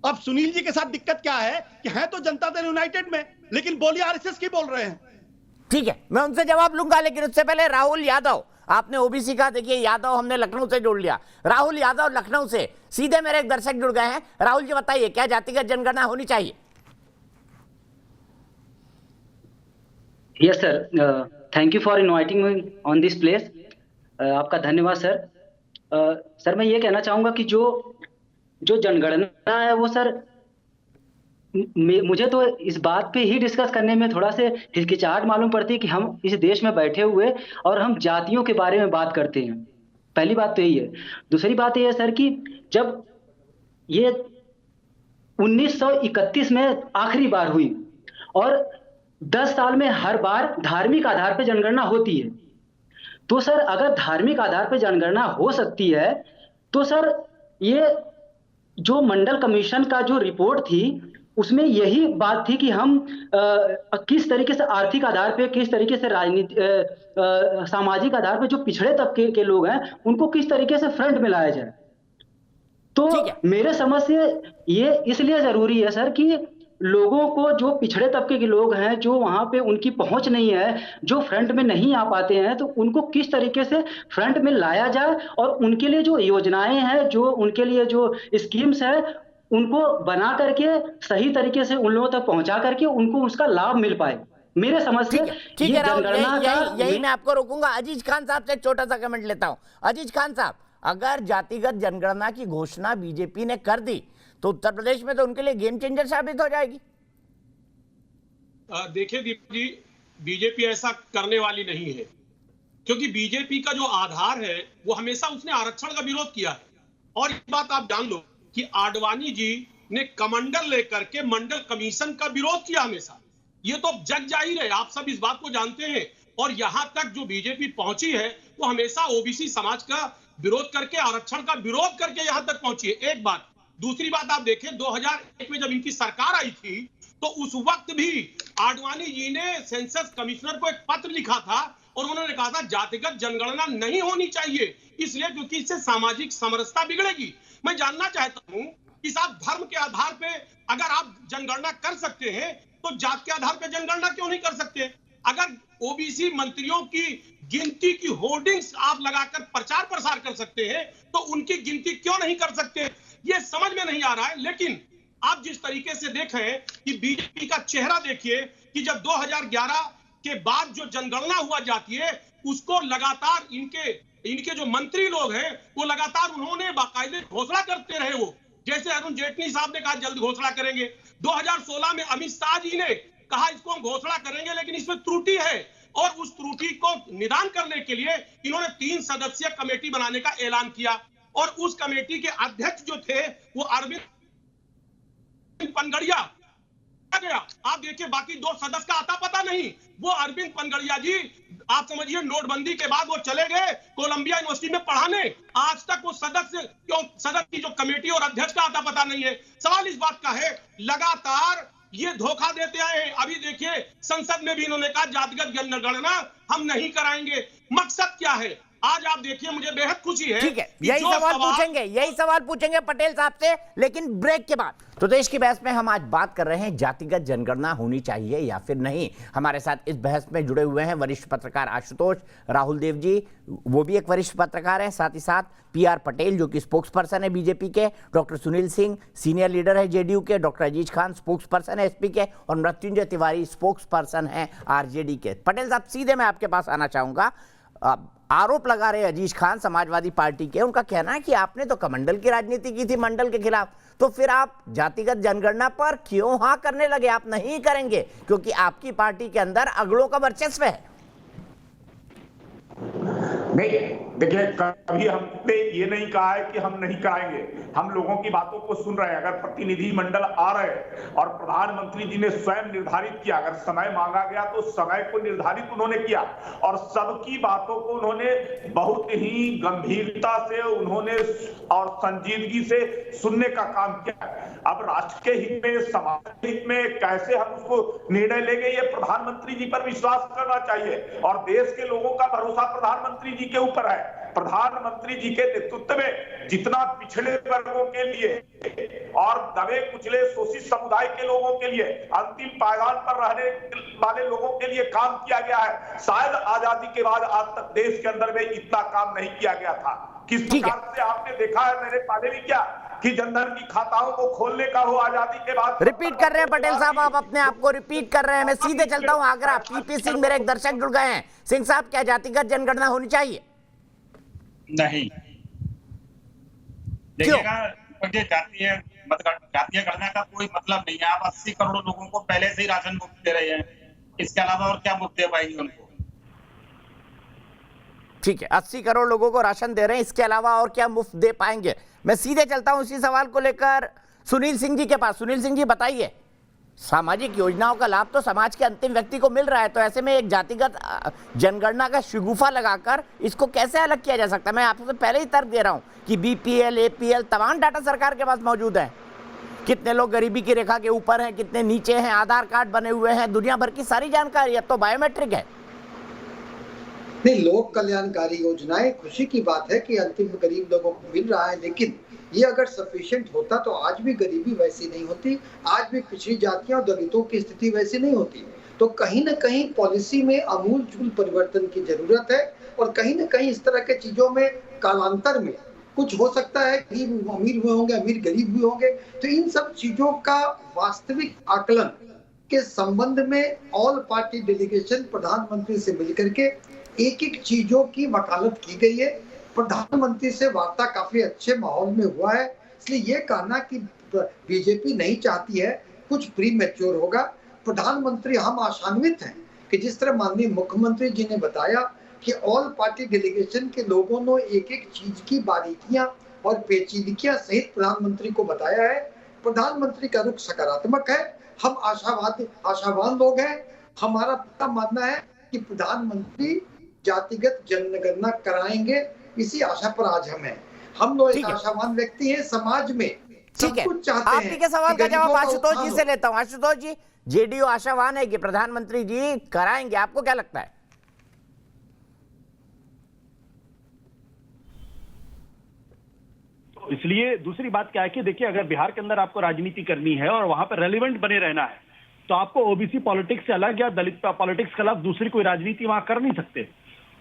अब सुनील जी के साथ दिक्कत क्या है कि हैं तो जनता दल यूनाइटेड में, लेकिन बोली आरएसएस की बोल रहे हैं। ठीक है, मैं उनसे जवाब लूंगा, लेकिन उससे पहले राहुल यादव, आपने ओबीसी का, देखिए यादव हमने लखनऊ से जोड़ लिया, राहुल यादव लखनऊ से सीधे मेरे एक दर्शक जुड़ गए हैं। राहुल जी बताइए, क्या जातिगत जनगणना होनी चाहिए? Yes sir, thank you for inviting me on this place. आपका धन्यवाद सर। सर मैं ये कहना चाहूंगा कि जो जनगणना है वो सर, मुझे तो इस बात पे ही डिस्कस करने में थोड़ा से हिचकिचाहट मालूम पड़ती है कि हम इस देश में बैठे हुए और हम जातियों के बारे में बात करते हैं। पहली बात तो यही है। दूसरी बात ये है सर कि जब ये 1931 में आखिरी बार हुई और 10 साल में हर बार धार्मिक आधार पर जनगणना होती है, तो सर अगर धार्मिक आधार पर जनगणना हो सकती है तो सर ये जो मंडल कमीशन का जो रिपोर्ट थी उसमें यही बात थी कि हम किस तरीके से आर्थिक आधार पे, किस तरीके से राजनीति सामाजिक आधार पे जो पिछड़े तबके के लोग हैं उनको किस तरीके से फ्रंट में लाया जाए। तो मेरे समझ से ये इसलिए जरूरी है सर कि लोगों को, जो पिछड़े तबके के लोग हैं, जो वहां पे उनकी पहुंच नहीं है, जो फ्रंट में नहीं आ पाते हैं, तो उनको किस तरीके से फ्रंट में लाया जाए और उनके लिए जो योजनाएं हैं, जो उनके लिए जो स्कीम्स है, उनको बना करके सही तरीके से उन लोगों तक पहुंचा करके उनको उसका लाभ मिल पाए। मेरे समझ से ठीक है राहुल, यही मैं आपको रोकूंगा। अजीज खान साहब से एक छोटा सा कमेंट लेता हूं। अजीज खान साहब, अगर जातिगत जनगणना की घोषणा बीजेपी ने कर दी तो उत्तर प्रदेश में तो उनके लिए गेम चेंजर साबित हो जाएगी। देखिए दीपक जी, बीजेपी ऐसा करने वाली नहीं है, क्योंकि बीजेपी का जो आधार है वो हमेशा उसने आरक्षण का विरोध किया है। और एक बात आप जान लो कि आडवाणी जी ने कमंडल लेकर के मंडल कमीशन का विरोध किया हमेशा। ये तो जग जाहिर है, आप सब इस बात को जानते हैं। और यहां तक जो बीजेपी पहुंची है वो हमेशा ओबीसी समाज का विरोध करके, आरक्षण का विरोध करके यहां तक पहुंची है। एक बात। दूसरी बात आप देखें, 2001 में जब इनकी सरकार आई थी तो उस वक्त भी आडवाणी जी ने सेंसस कमिश्नर को एक पत्र लिखा था और उन्होंने कहा था जातिगत जनगणना नहीं होनी चाहिए, इसलिए क्योंकि इससे सामाजिक समरसता बिगड़ेगी। मैं जानना चाहता हूं कि साहब, धर्म के आधार पे अगर आप जनगणना कर सकते हैं तो जात के आधार पे जनगणना क्यों नहीं कर सकते? अगर ओबीसी मंत्रियों की गिनती की होर्डिंग्स आप लगाकर प्रचार प्रसार कर सकते हैं तो उनकी गिनती क्यों नहीं कर सकते? ये समझ में नहीं आ रहा है। लेकिन आप जिस तरीके से देखें कि बीजेपी का चेहरा देखिए कि जब 2011 के बाद जो जनगणना हुआ जाती है उसको लगातार इनके जो मंत्री लोग हैं वो लगातार उन्होंने बाकायदे घोषणा करते रहे। वो जैसे अरुण जेटली साहब ने कहा जल्द घोषणा करेंगे, 2016 में अमित शाह जी ने कहा इसको हम घोषणा करेंगे, लेकिन इसमें त्रुटि है और उस त्रुटि को निदान करने के लिए इन्होंने 3 सदस्यीय कमेटी बनाने का ऐलान किया और उस कमेटी के अध्यक्ष जो थे वो अरविंद पनगड़िया गया। आप देखिए बाकी 2 सदस्य का आता पता नहीं। वो अरविंद पनगड़िया जी, आप समझिए नोटबंदी के बाद वो चले गए कोलंबिया यूनिवर्सिटी में पढ़ाने। आज तक वो सदस्य की जो कमेटी और अध्यक्ष का आता पता नहीं है। सवाल इस बात का है, लगातार ये धोखा देते आए हैं। अभी देखिए संसद में भी इन्होंने कहा जातिगत जनगणना हम नहीं कराएंगे। मकसद क्या है? आज आप देखिए, मुझे बेहद खुशी है। ठीक है, यही सवाल पूछेंगे पटेल साहब से, लेकिन ब्रेक के बाद। तो देश की बहस में हम आज बात कर रहे हैं जातिगत जनगणना होनी चाहिए या फिर नहीं। हमारे साथ इस बहस में जुड़े हुए हैं वरिष्ठ पत्रकार आशुतोष राहुल देव जी, वो भी एक वरिष्ठ पत्रकार हैं, साथ ही साथ PR पटेल जो कि स्पोक्स पर्सन है बीजेपी के, doctor Sunil Singh senior leader है JDU के, डॉक्टर अजीज खान स्पोक्स पर्सन है SP के, और मृत्युंजय तिवारी स्पोक्स पर्सन है RJD के। पटेल साहब, सीधे मैं आपके पास आना चाहूंगा। आरोप लगा रहे अजीज खान समाजवादी पार्टी के, उनका कहना है कि आपने तो कमंडल की राजनीति की थी मंडल के खिलाफ, तो फिर आप जातिगत जनगणना पर क्यों हाँ करने लगे? आप नहीं करेंगे क्योंकि आपकी पार्टी के अंदर अगड़ों का वर्चस्व है। नहीं, देखिए कभी हमने ये नहीं कहा है कि हम नहीं कराएंगे। हम लोगों की बातों को सुन रहे हैं। अगर प्रतिनिधि मंडल आ रहे हैं और प्रधानमंत्री जी ने स्वयं निर्धारित किया, अगर समय मांगा गया तो समय को निर्धारित उन्होंने किया और सबकी बातों को उन्होंने बहुत ही गंभीरता से उन्होंने और संजीदगी से सुनने का काम किया। अब राष्ट्र के हित में, समाज के हित में कैसे हम उसको निर्णय लेंगे, ये प्रधानमंत्री जी पर विश्वास करना चाहिए और देश के लोगों का भरोसा प्रधानमंत्री जी के ऊपर है। प्रधानमंत्री जी के नेतृत्व में जितना पिछड़े वर्गों के लिए और दबे कुचले शोषित समुदाय के लोगों के लिए, अंतिम पायदान पर रहने वाले लोगों के लिए काम किया गया है, शायद आजादी के बाद आज तक देश के अंदर में इतना काम नहीं किया गया था। किस प्रकार से आपने देखा है, मैंने पहले भी क्या कि जनधन की खाताओं को खोलने का हो आजादी के बाद। रिपीट कर रहे हैं पटेल साहब, आप अपने आप को रिपीट कर रहे हैं। मैं सीधे चलता हूं आगरा। पीपी सिंह मेरे एक दर्शक जुड़ गए हैं। सिंह साहब, क्या जातिगत जनगणना होनी चाहिए? नहीं, देखिएगा जातीय गणना का कोई मतलब नहीं है। आप 80 करोड़ लोगों को पहले से ही राशन मुफ्त दे रहे हैं, इसके अलावा और क्या मुफ्त दे पाएंगे उनको? ठीक है, 80 करोड़ लोगों को राशन दे रहे हैं, इसके अलावा और क्या मुफ्त दे पाएंगे? मैं सीधे चलता हूं इसी सवाल को लेकर सुनील सिंह जी के पास। सुनील सिंह जी, बताइए, सामाजिक योजनाओं का लाभ तो समाज के अंतिम व्यक्ति को मिल रहा है, तो ऐसे में एक जातिगत जनगणना का शिगुफा लगाकर इसको कैसे अलग किया जा सकता है? मैं आपसे पहले ही तर्क दे रहा हूं कि बीपीएल, एपीएल, तमाम डाटा सरकार के पास मौजूद है। कितने लोग गरीबी की रेखा के ऊपर हैं, कितने नीचे हैं, आधार कार्ड बने हुए हैं, दुनिया भर की सारी जानकारी। अब तो बायोमेट्रिक है। नहीं, लोक कल्याणकारी योजनाएं, खुशी की बात है कि अंतिम गरीब लोगों को मिल रहा है, लेकिन ये अगर सफिशिएंट होता तो आज भी गरीबी वैसी नहीं होती, आज भी पिछड़ी जातियों और दलितों की स्थिति वैसी नहीं होती। तो कहीं ना कहीं पॉलिसी में आमूलचूल परिवर्तन की जरूरत है और कहीं ना कहीं इस तरह के चीजों में कालांतर में कुछ हो सकता है। गरीब अमीर हुए होंगे, अमीर गरीब हुए होंगे, तो इन सब चीजों का वास्तविक आकलन के संबंध में ऑल पार्टी डेलीगेशन प्रधानमंत्री से मिलकर के एक एक चीजों की वकालत की गई है। प्रधानमंत्री से वार्ता काफी अच्छे माहौल में हुआ है, इसलिए ये कहना कि बीजेपी नहीं चाहती है कुछ प्री मैच्योर होगा। प्रधानमंत्री, हम आशान्वित हैं कि जिस तरह माननीय मुख्यमंत्री जी ने बताया कि ऑल पार्टी डेलीगेशन के लोगों ने एक एक चीज की बारीकियां और पेचीदगियां सहित प्रधानमंत्री को बताया है। प्रधानमंत्री का रुख सकारात्मक है, हम आशावान लोग हैं। हमारा पूरा मानना है कि प्रधानमंत्री जातिगत जनगणना कराएंगे, इसी आशा पर आज हम लोग एक आशावान व्यक्ति हैं। समाज में सब कुछ चाहते हैं। आपके सवाल का जवाब आशुतोष जी से लेता हूं। आशुतोष जी, जेडीयू आशावान है कि प्रधानमंत्री जी कराएंगे, आपको क्या लगता है? तो इसलिए दूसरी बात क्या है कि देखिए, अगर बिहार के अंदर आपको राजनीति करनी है और वहां पर रेलिवेंट बने रहना है, तो आपको ओबीसी पॉलिटिक्स से अलग या दलित पॉलिटिक्स के अलावा दूसरी कोई राजनीति वहां कर नहीं सकते।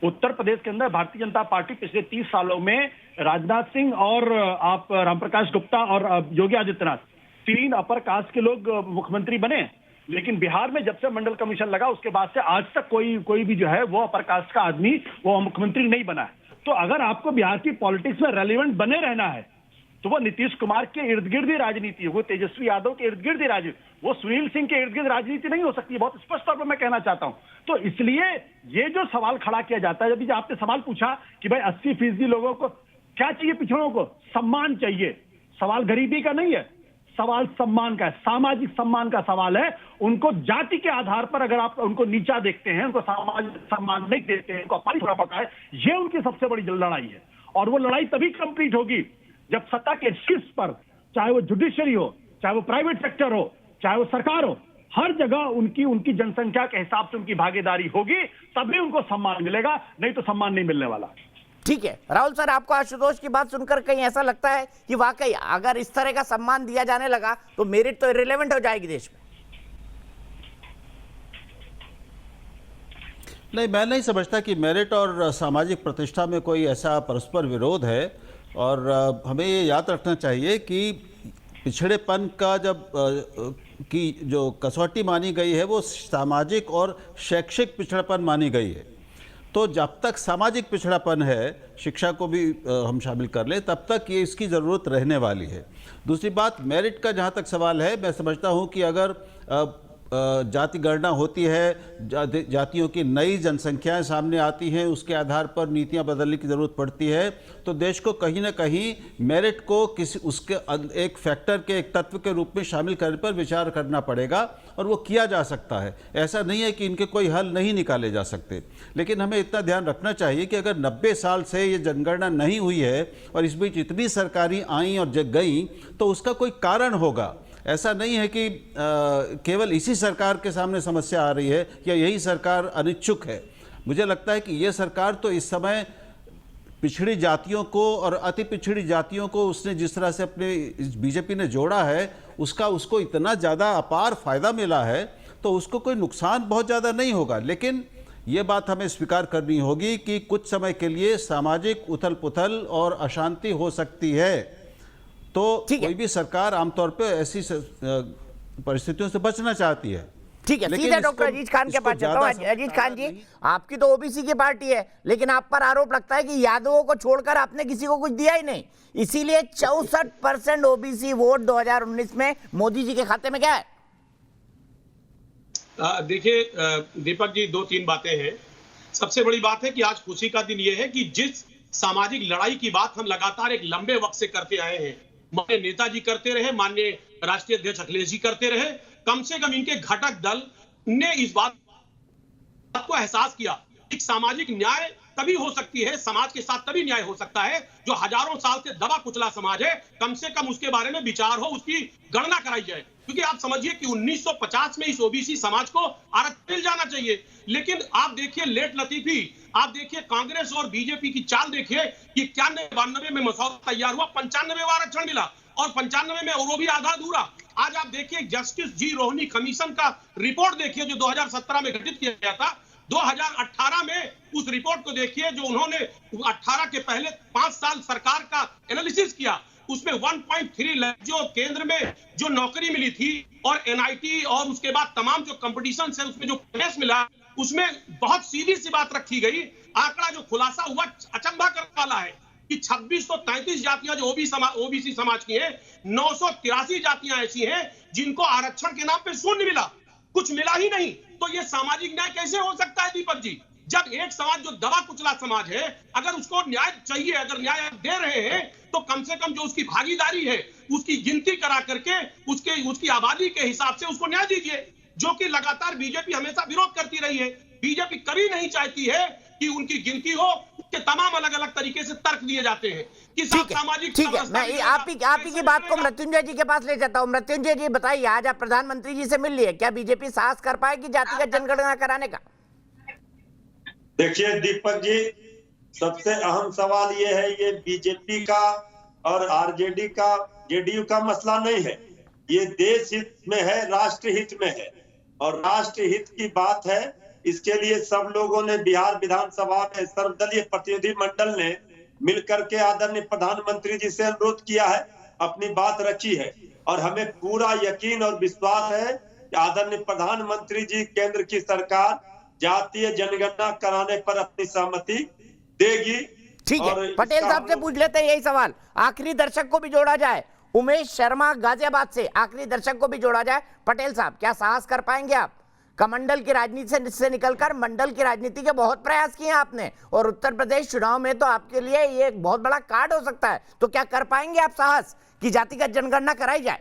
उत्तर प्रदेश के अंदर भारतीय जनता पार्टी पिछले 30 सालों में राजनाथ सिंह और आप रामप्रकाश गुप्ता और योगी आदित्यनाथ, 3 अपर कास्ट के लोग मुख्यमंत्री बने। लेकिन बिहार में जब से मंडल कमीशन लगा उसके बाद से आज तक कोई भी जो है वो अपर कास्ट का आदमी वो मुख्यमंत्री नहीं बना है। तो अगर आपको बिहार की पॉलिटिक्स में रेलिवेंट बने रहना है तो वो नीतीश कुमार के इर्द गिर्द ही राजनीति, वो तेजस्वी यादव के इर्द गिर्द ही राजनीति, वो सुनील सिंह के इर्द गिर्द राजनीति नहीं हो सकती। बहुत स्पष्ट तौर पर मैं कहना चाहता हूं। तो इसलिए ये जो सवाल खड़ा किया जाता है, जब आपने सवाल पूछा कि भाई 80% लोगों को क्या चाहिए, पिछड़ों को सम्मान चाहिए, सवाल गरीबी का नहीं है, सवाल सम्मान का है, सामाजिक सम्मान का सवाल है। उनको जाति के आधार पर अगर आप उनको नीचा देखते हैं, उनको सामाजिक सम्मान नहीं देते हैं, उनको अपमानित होना पड़ता है, ये उनकी सबसे बड़ी लड़ाई है। और वो लड़ाई तभी कंप्लीट होगी जब सत्ता के शीर्ष पर, चाहे वो जुडिशरी हो, चाहे वो प्राइवेट सेक्टर हो, चाहे वो सरकार हो, हर जगह उनकी जनसंख्या के हिसाब से उनकी भागीदारी होगी, तभी उनको सम्मान मिलेगा, नहीं तो सम्मान नहीं मिलने वाला। ठीक है राहुल सर, आपको आशुतोष की बात सुनकर कहीं ऐसा लगता है कि वाकई अगर इस तरह का सम्मान दिया जाने लगा तो मेरिट तो इररिलेवेंट हो जाएगी देश में? नहीं, मैं नहीं समझता कि मेरिट और सामाजिक प्रतिष्ठा में कोई ऐसा परस्पर विरोध है। और हमें ये याद रखना चाहिए कि पिछड़ेपन का की जो कसौटी मानी गई है वो सामाजिक और शैक्षिक पिछड़ापन मानी गई है। तो जब तक सामाजिक पिछड़ापन है, शिक्षा को भी हम शामिल कर लें, तब तक ये इसकी ज़रूरत रहने वाली है। दूसरी बात, मेरिट का जहाँ तक सवाल है, मैं समझता हूँ कि अगर जाति गणना होती है, जातियों की नई जनसंख्याएं सामने आती हैं, उसके आधार पर नीतियां बदलने की ज़रूरत पड़ती है, तो देश को कहीं ना कहीं मेरिट को किसी उसके एक फैक्टर के, एक तत्व के रूप में शामिल करने पर विचार करना पड़ेगा, और वो किया जा सकता है। ऐसा नहीं है कि इनके कोई हल नहीं निकाले जा सकते, लेकिन हमें इतना ध्यान रखना चाहिए कि अगर 90 साल से ये जनगणना नहीं हुई है और इस बीच इतनी सरकारें आई और जग गई, तो उसका कोई कारण होगा। ऐसा नहीं है कि केवल इसी सरकार के सामने समस्या आ रही है या यही सरकार अनिच्छुक है। मुझे लगता है कि ये सरकार तो इस समय पिछड़ी जातियों को और अति पिछड़ी जातियों को उसने जिस तरह से अपने बीजेपी ने जोड़ा है, उसको इतना ज़्यादा अपार फायदा मिला है, तो उसको कोई नुकसान बहुत ज़्यादा नहीं होगा। लेकिन ये बात हमें स्वीकार करनी होगी कि कुछ समय के लिए सामाजिक उथल पुथल और अशांति हो सकती है, तो कोई भी सरकार आमतौर पे ऐसी परिस्थितियों से बचना चाहती है। ठीक है, सीधे डॉक्टर अजीज खान के पास चलता हूं। अजीज खान जी, आपकी तो ओबीसी की पार्टी है, लेकिन आप पर आरोप लगता है कि यादवों को छोड़कर आपने किसी को कुछ दिया ही नहीं, इसीलिए 64% ओबीसी वोट 2019 में मोदी जी के खाते में क्या है? देखिए दीपक जी, 2-3 बातें हैं। सबसे बड़ी बात है कि आज खुशी का दिन यह है कि जिस सामाजिक लड़ाई की बात हम लगातार एक लंबे वक्त से करते आए हैं, माननीय नेताजी करते रहे, माननीय राष्ट्रीय अध्यक्ष अखिलेश जी करते रहे, कम से कम इनके घटक दल ने इस बात को एहसास किया कि सामाजिक न्याय तभी हो सकती है, समाज के साथ तभी न्याय हो सकता है जो हजारों साल से दबा कुचला समाज है, कम से कम उसके बारे में विचार हो, उसकी गणना कराई जाए। क्योंकि आप समझिए कि 1950 में इस ओबीसी समाज को आरक्षण मिल जाना चाहिए, लेकिन आप देखिए लेट लतीफी, आप देखिए कांग्रेस और बीजेपी की चाल देखिए कि 91-92 में मसौदा तैयार हुआ, 95 आरक्षण मिला, और 95 में वो भी आधा अधूरा। आज आप देखिए जस्टिस जी रोहनी कमीशन का रिपोर्ट देखिए जो 2017 में गठित किया गया था, 2018 में उस रिपोर्ट को देखिए जो उन्होंने 18 के पहले 5 साल सरकार का एनालिसिस किया, उसमें 1.3 लाख जो केंद्र में जो नौकरी मिली थी और एनआईटी और उसके बाद तमाम जो कंपटीशन है उसमें जो प्रवेश मिला, उसमें बहुत सीधी सी बात रखी गई। आंकड़ा जो खुलासा हुआ अचंभा करने वाला है कि 2633 जातियां जो ओबीसी समाज की हैं, 983 जातियां ऐसी हैं जिनको आरक्षण के नाम पे शून्य मिला, कुछ मिला ही नहीं। तो ये सामाजिक न्याय कैसे हो सकता है दीपक जी? जब एक समाज जो दबा कुचला समाज है, अगर उसको न्याय चाहिए, अगर न्याय आप दे रहे हैं, तो कम से कम जो उसकी भागीदारी है उसकी गिनती करा करके उसकी आबादी के हिसाब से उसको न्याय दीजिए, जो कि लगातार बीजेपी हमेशा विरोध करती रही है। बीजेपी कभी नहीं चाहती है कि उनकी गिनती हो, उसके तमाम अलग अलग तरीके से तर्क दिए जाते हैं कि सामाजिक। ठीक है, मैं आप ही की बात को मृत्युंजय जी के पास ले जाता हूं। मृत्युंजय जी बताइए, आज आप प्रधानमंत्री जी से मिल लिए, क्या बीजेपी साहस कर पाएगी जातिगत जनगणना कराने का? देखिए दीपक जी, सबसे अहम सवाल ये है, ये बीजेपी का और आरजेडी का, जेडीयू का मसला नहीं है, ये देश हित में है, राष्ट्र हित में है, और राष्ट्र हित की बात है। इसके लिए सब लोगों ने बिहार विधानसभा में सर्वदलीय प्रतिनिधि मंडल ने मिलकर के आदरणीय प्रधानमंत्री जी से अनुरोध किया है, अपनी बात रखी है, और हमें पूरा यकीन और विश्वास है कि आदरणीय प्रधानमंत्री जी, केंद्र की सरकार जातीय जनगणना कराने पर अपनी सहमति देगी। ठीक है, पटेल साहब से पूछ लेते हैं यही सवाल, आखिरी दर्शक को भी जोड़ा जाए। उमेश शर्मा गाजियाबाद से, आखिरी दर्शक को भी जोड़ा जाए। पटेल साहब, क्या साहस कर पाएंगे आप? कमंडल की राजनीति से निकलकर मंडल की राजनीति के बहुत प्रयास किए आपने, और उत्तर प्रदेश चुनाव में तो आपके लिए ये एक बहुत बड़ा कार्ड हो सकता है, तो क्या कर पाएंगे आप साहस कि जातिगत जनगणना कराई जाए?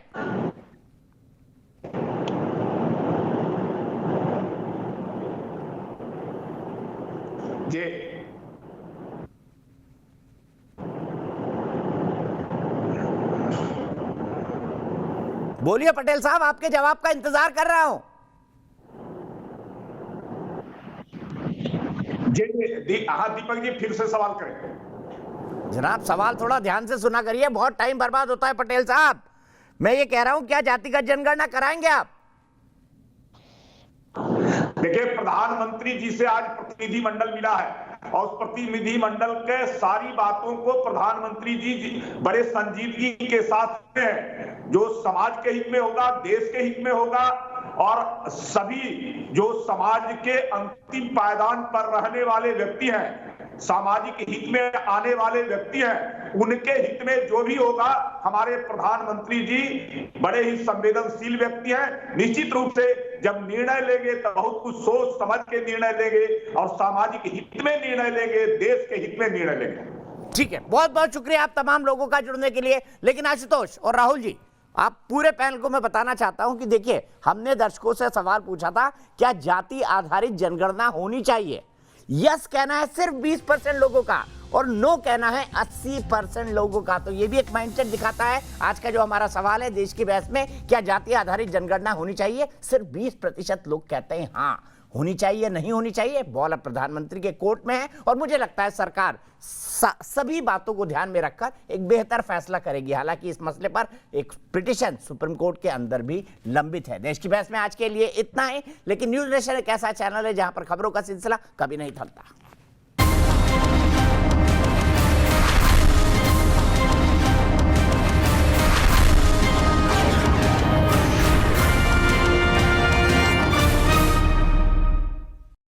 बोलिए पटेल साहब, आपके जवाब का इंतजार कर रहा हूं। हाँ दीपक जी, फिर से सवाल करें। जनाब सवाल थोड़ा ध्यान से सुना करिए, बहुत टाइम बर्बाद होता है पटेल साहब। मैं ये कह रहा हूं, क्या जातिगत जनगणना कराएंगे आप? देखिए, प्रधानमंत्री जी से आज प्रतिनिधि मंडल मिला है, और उस प्रतिनिधि मंडल के सारी बातों को प्रधानमंत्री जी बड़े संजीदगी के साथ हैं, जो समाज के हित में होगा, देश के हित में होगा, और सभी जो समाज के अंतिम पायदान पर रहने वाले व्यक्ति हैं, सामाजिक हित में आने वाले व्यक्ति हैं, उनके हित में जो भी होगा, हमारे प्रधानमंत्री जी बड़े ही संवेदनशील व्यक्ति हैं। निश्चित रूप से जब निर्णय लेंगे तो बहुत कुछ सोच समझ के निर्णय लेंगे और सामाजिक हित में निर्णय लेंगे, देश के हित में निर्णय लेंगे। ठीक है, बहुत बहुत शुक्रिया आप तमाम लोगों का जुड़ने के लिए। लेकिन आशुतोष और राहुल जी, आप पूरे पैनल को मैं बताना चाहता हूं कि देखिए, हमने दर्शकों से सवाल पूछा था क्या जाति आधारित जनगणना होनी चाहिए। यस कहना है सिर्फ 20% लोगों का और नो कहना है 80% लोगों का। तो ये भी एक माइंडसेट दिखाता है आज का जो हमारा सवाल है देश की बहस में, क्या जाति आधारित जनगणना होनी चाहिए। सिर्फ 20% लोग कहते हैं हाँ होनी चाहिए, नहीं होनी चाहिए। बॉल अब प्रधानमंत्री के कोर्ट में है और मुझे लगता है सरकार सभी बातों को ध्यान में रखकर एक बेहतर फैसला करेगी। हालांकि इस मसले पर एक पिटीशन सुप्रीम कोर्ट के अंदर भी लंबित है। देश की बहस में आज के लिए इतना ही, लेकिन न्यूज़ नेशन एक ऐसा चैनल है जहां पर खबरों का सिलसिला कभी नहीं थमता।